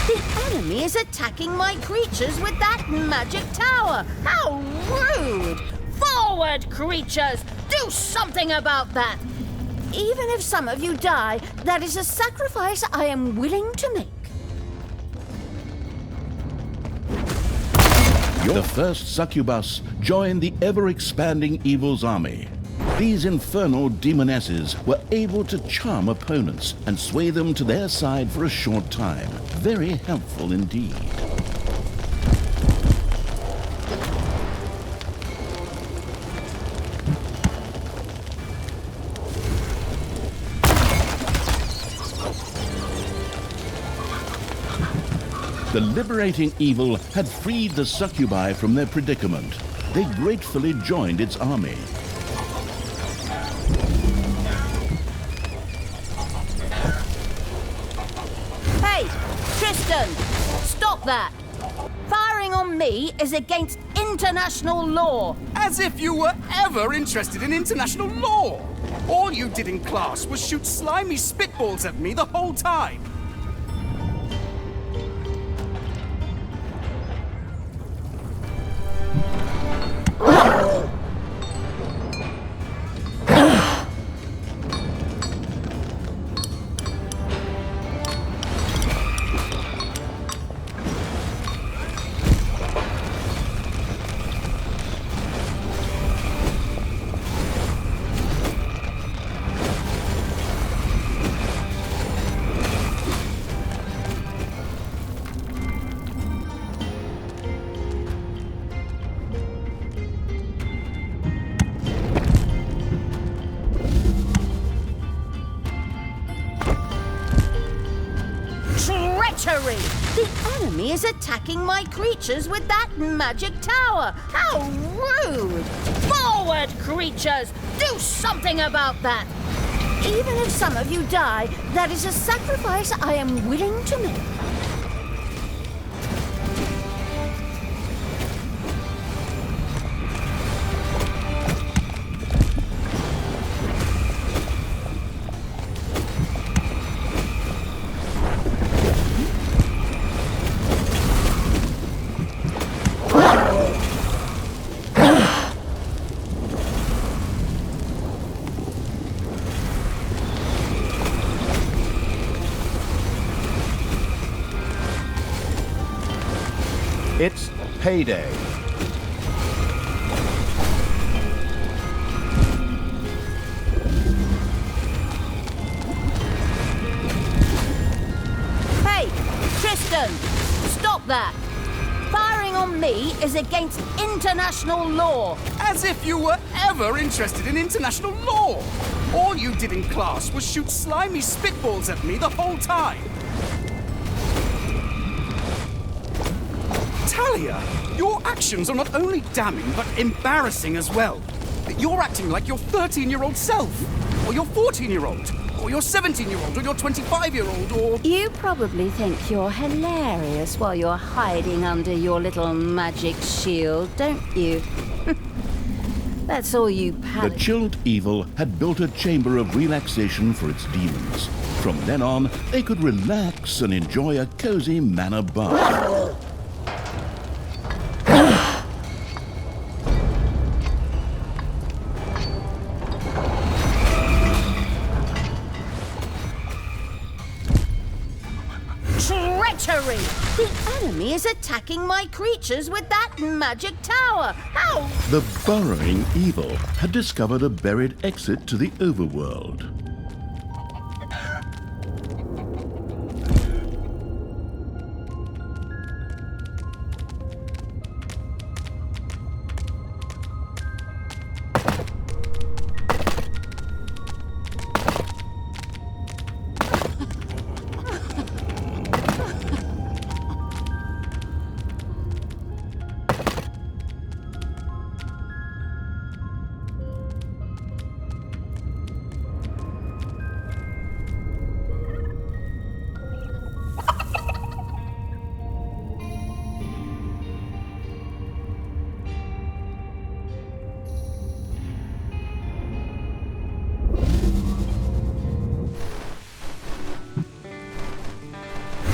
[SPEAKER 1] The enemy is attacking my creatures with that magic tower! How rude! Forward, creatures! Do something about that! Even if some of you die, that is a sacrifice I am willing to make.
[SPEAKER 2] The first succubus joined the ever-expanding evil's army. These infernal demonesses were able to charm opponents and sway them to their side for a short time. Very helpful indeed. The liberating evil had freed the succubi from their predicament. They gratefully joined its army.
[SPEAKER 1] Stop that! Firing on me is against international law.
[SPEAKER 3] As if you were ever interested in international law! All you did in class was shoot slimy spitballs at me the whole time!
[SPEAKER 1] The enemy is attacking my creatures with that magic tower! How rude! Forward, creatures! Do something about that! Even if some of you die, that is a sacrifice I am willing to make.
[SPEAKER 5] It's payday.
[SPEAKER 1] Hey, Tristan! Stop that! Firing on me is against international law.
[SPEAKER 3] As if you were ever interested in international law. All you did in class was shoot slimy spitballs at me the whole time. Talia, your actions are not only damning, but embarrassing as well. You're acting like your 13-year-old self, or your 14-year-old, or your 17-year-old, or your 25-year-old, or...
[SPEAKER 1] You probably think you're hilarious while you're hiding under your little magic shield, don't you? That's all you
[SPEAKER 2] The
[SPEAKER 1] pal-
[SPEAKER 2] chilled evil had built a chamber of relaxation for its demons. From then on, they could relax and enjoy a cozy manor bath.
[SPEAKER 1] Treachery! The enemy is attacking my creatures with that magic tower! How?
[SPEAKER 2] The burrowing evil had discovered a buried exit to the overworld.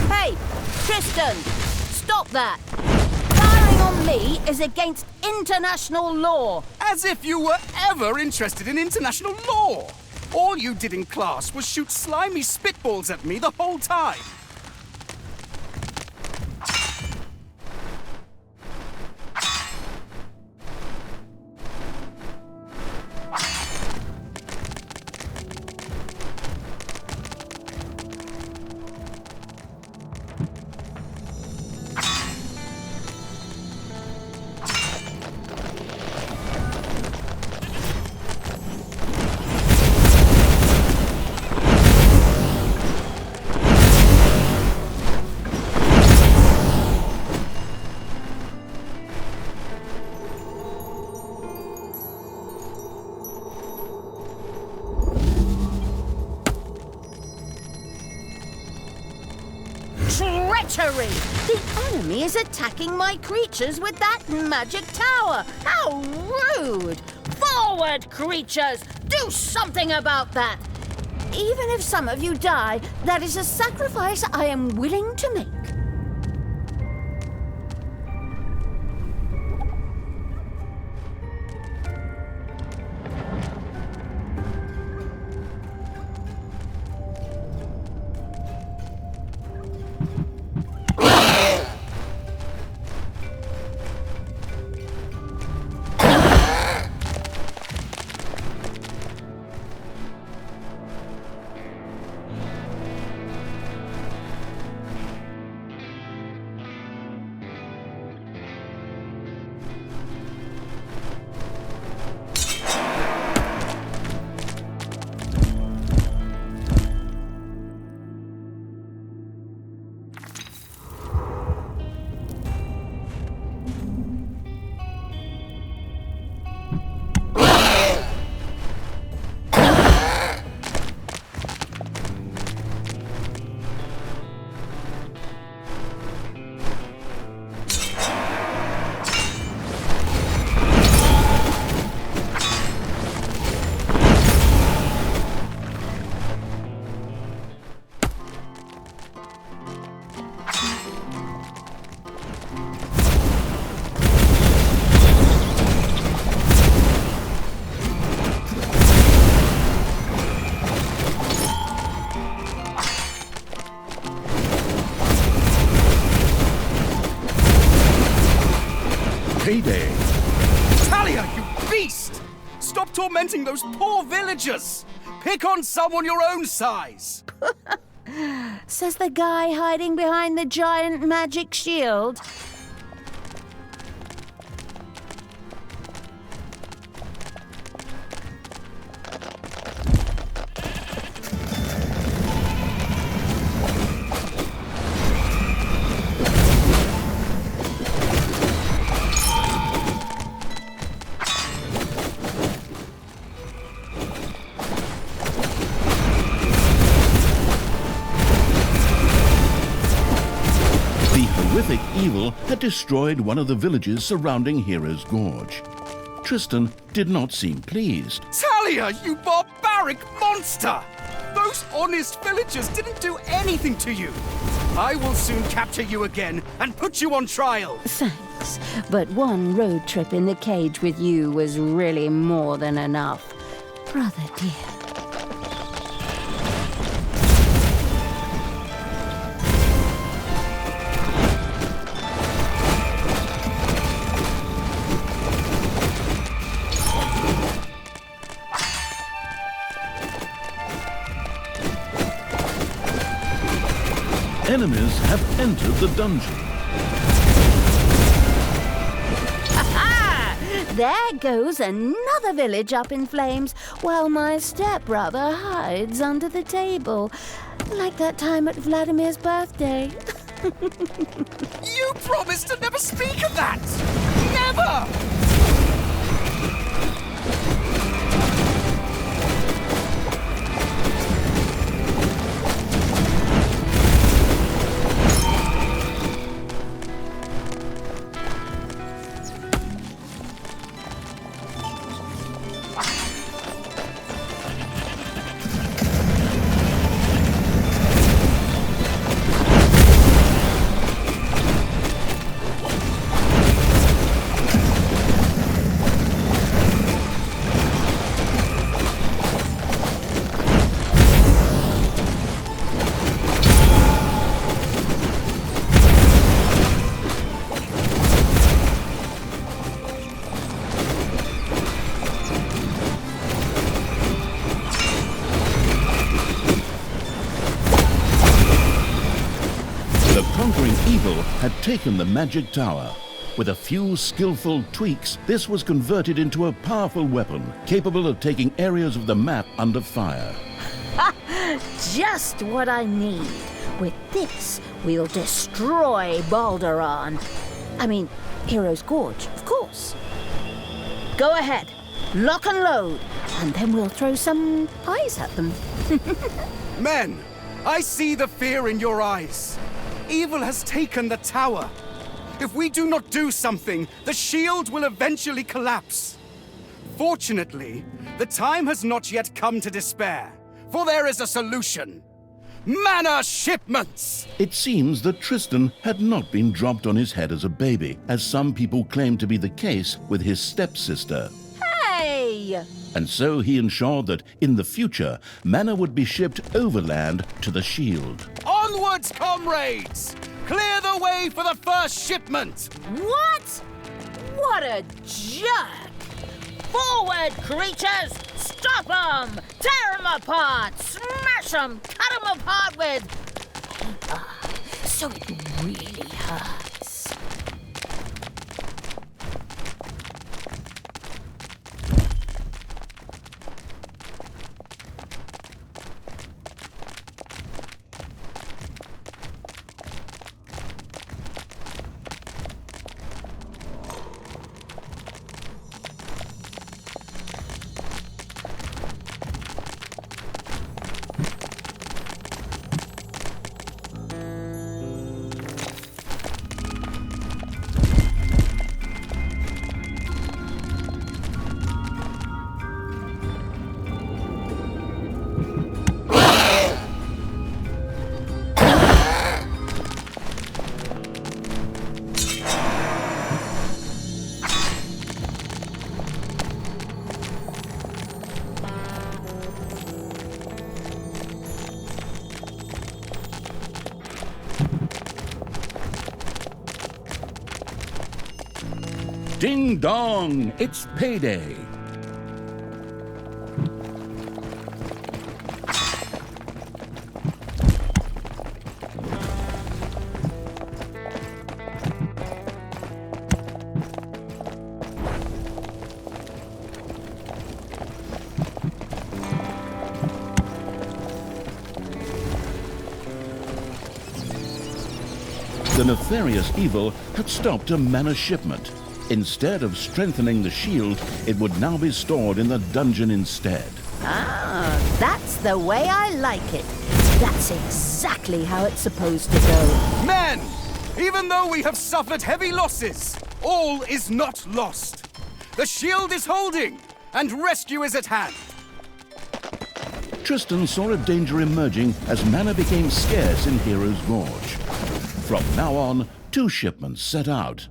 [SPEAKER 1] Hey, Tristan! Stop that! Firing on me is against international law.
[SPEAKER 3] As if you were ever interested in international law. All you did in class was shoot slimy spitballs at me the whole time.
[SPEAKER 1] Treachery! The enemy is attacking my creatures with that magic tower! How rude! Forward, creatures! Do something about that! Even if some of you die, that is a sacrifice I am willing to make.
[SPEAKER 3] Talia, you beast! Stop tormenting those poor villagers! Pick on someone your own size!
[SPEAKER 1] Says the guy hiding behind the giant magic shield.
[SPEAKER 2] Evil had destroyed one of the villages surrounding Hero's Gorge. Tristan did not seem pleased.
[SPEAKER 3] Talia, you barbaric monster! Those honest villagers didn't do anything to you. I will soon capture you again and put you on trial.
[SPEAKER 1] Thanks, but one road trip in the cage with you was really more than enough. Brother dear.
[SPEAKER 2] Enemies have entered the dungeon.
[SPEAKER 1] There goes another village up in flames, while my stepbrother hides under the table. Like that time at Vladimir's birthday.
[SPEAKER 3] You promised to never speak of that! Never!
[SPEAKER 2] Evil had taken the magic tower. With a few skillful tweaks, this was converted into a powerful weapon, capable of taking areas of the map under fire.
[SPEAKER 1] Just what I need. With this, we'll destroy Balderon. I mean, Hero's Gorge, of course. Go ahead, lock and load, and then we'll throw some eyes at them.
[SPEAKER 3] Men, I see the fear in your eyes. Evil has taken the tower. If we do not do something, the shield will eventually collapse. Fortunately, the time has not yet come to despair, for there is a solution. Mana shipments!
[SPEAKER 2] It seems that Tristan had not been dropped on his head as a baby, as some people claim to be the case with his stepsister.
[SPEAKER 1] Hey!
[SPEAKER 2] And so he ensured that, in the future, mana would be shipped overland to the shield.
[SPEAKER 3] Onwards, comrades! Clear the way for the first shipment!
[SPEAKER 1] What? What a jerk! Forward, creatures! Stop them! Tear them apart! Smash them! Cut them apart with... so it really hurts.
[SPEAKER 2] Ding dong! It's payday! The nefarious evil had stopped a mana shipment. Instead of strengthening the shield, it would now be stored in the dungeon instead.
[SPEAKER 1] Ah, that's the way I like it. That's exactly how it's supposed to go.
[SPEAKER 3] Men! Even though we have suffered heavy losses, all is not lost. The shield is holding, and rescue is at hand.
[SPEAKER 2] Tristan saw a danger emerging as mana became scarce in Hero's Gorge. From now on, 2 shipments set out.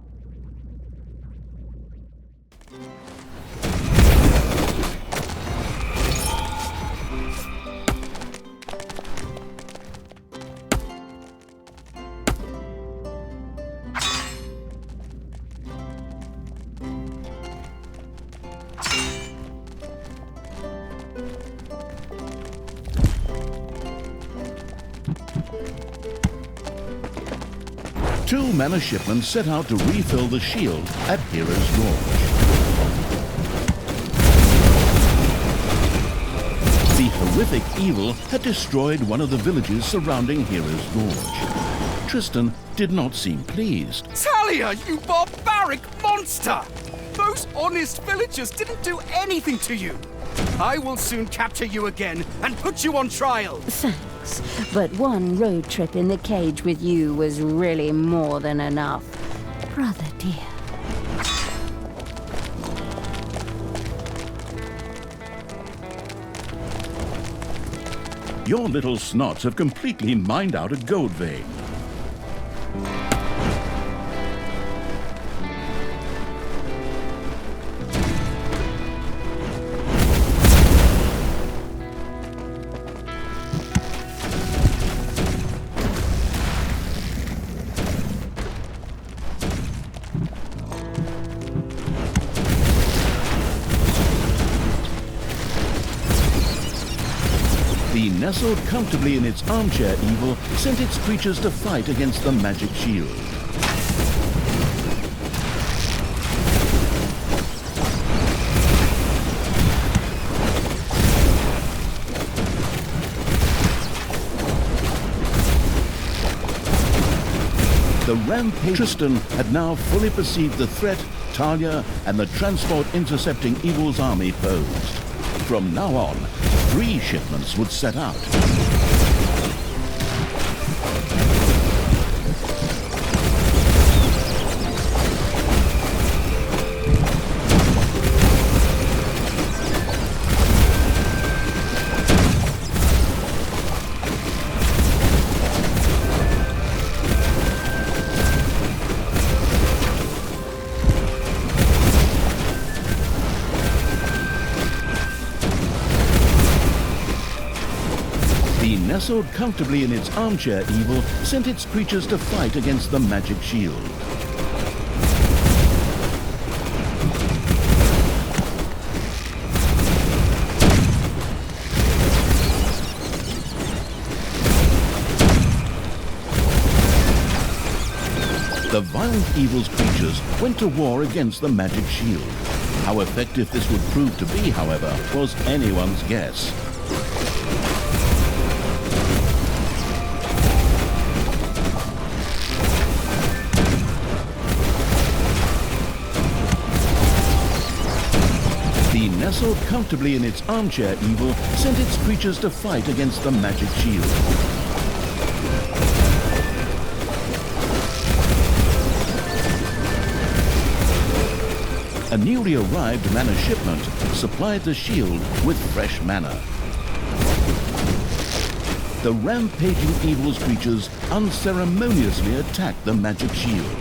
[SPEAKER 2] Two mana shipments set out to refill the shield at Hero's Gorge. The horrific evil had destroyed one of the villages surrounding Hero's Gorge. Tristan did not seem pleased.
[SPEAKER 3] Talia, you barbaric monster! Those honest villagers didn't do anything to you. I will soon capture you again and put you on trial.
[SPEAKER 1] Thanks, but one road trip in the cage with you was really more than enough. Brother dear.
[SPEAKER 2] Your little snots have completely mined out a gold vein. The nestled comfortably in its armchair evil sent its creatures to fight against the magic shield. The rampage Tristan had now fully perceived the threat Talia and the transport-intercepting evil's army posed. From now on, 3 shipments would set out. Nestled comfortably in its armchair evil sent its creatures to fight against the magic shield. The violent evil's creatures went to war against the magic shield. How effective this would prove to be, however, was anyone's guess. Nestled comfortably in its armchair evil sent its creatures to fight against the magic shield. A newly arrived mana shipment supplied the shield with fresh mana. The rampaging evil's creatures unceremoniously attacked the magic shield.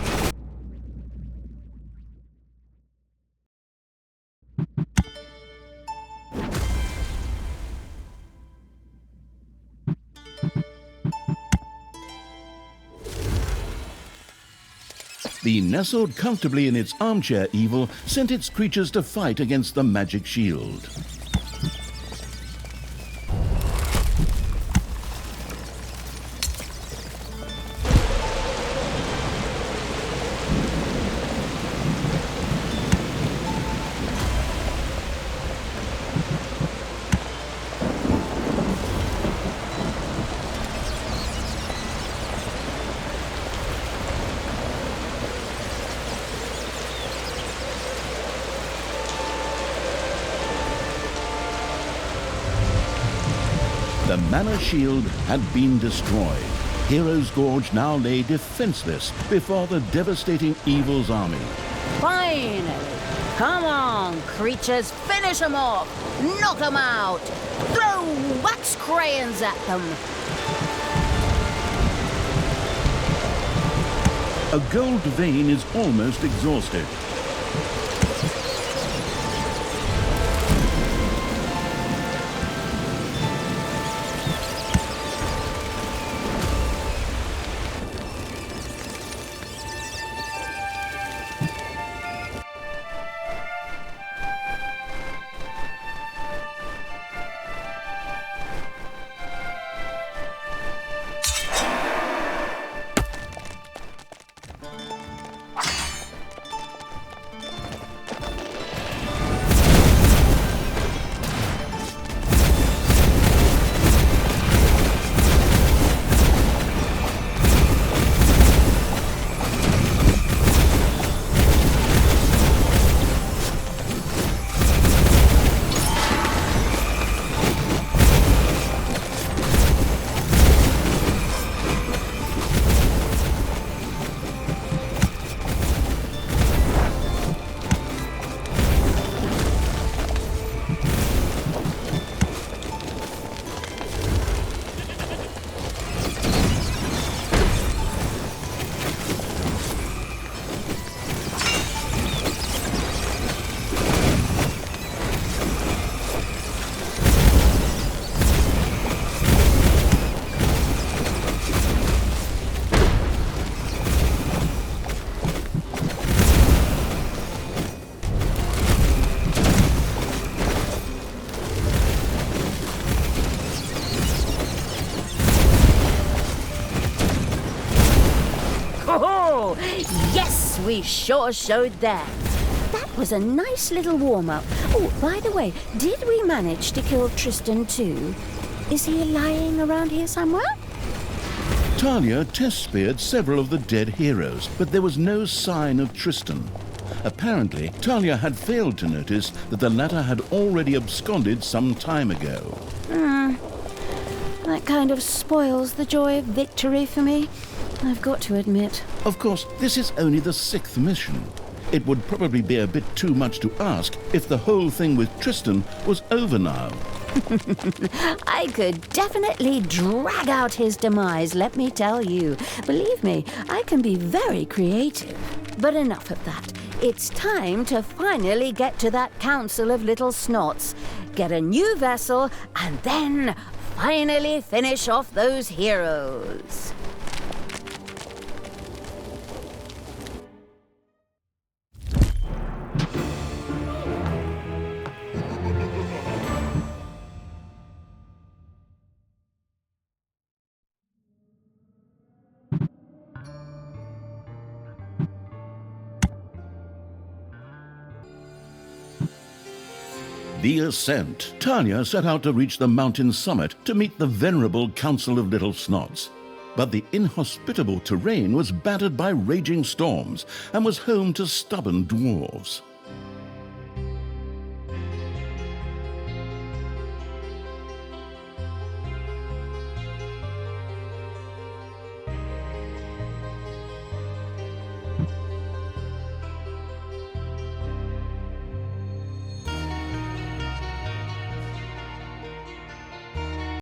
[SPEAKER 2] The nestled comfortably in its armchair evil sent its creatures to fight against the magic shield. The Manor Shield had been destroyed. Heroes Gorge now lay defenseless before the devastating evil's army.
[SPEAKER 1] Finally! Come on, creatures, finish them off! Knock them out! Throw wax crayons at them!
[SPEAKER 2] A gold vein is almost exhausted.
[SPEAKER 1] Oh, yes, we sure showed that. That was a nice little warm-up. Oh, by the way, did we manage to kill Tristan too? Is he lying around here somewhere?
[SPEAKER 2] Talia test-speared several of the dead heroes, but there was no sign of Tristan. Apparently, Talia had failed to notice that the latter had already absconded some time ago.
[SPEAKER 1] That kind of spoils the joy of victory for me, I've got to admit.
[SPEAKER 2] Of course, this is only the 6th mission. It would probably be a bit too much to ask if the whole thing with Tristan was over now.
[SPEAKER 1] I could definitely drag out his demise, let me tell you. Believe me, I can be very creative. But enough of that. It's time to finally get to that council of little snots, get a new vessel, and then finally finish off those heroes.
[SPEAKER 2] The ascent. Tanya set out to reach the mountain summit to meet the venerable Council of Little Snots. But the inhospitable terrain was battered by raging storms and was home to stubborn dwarves.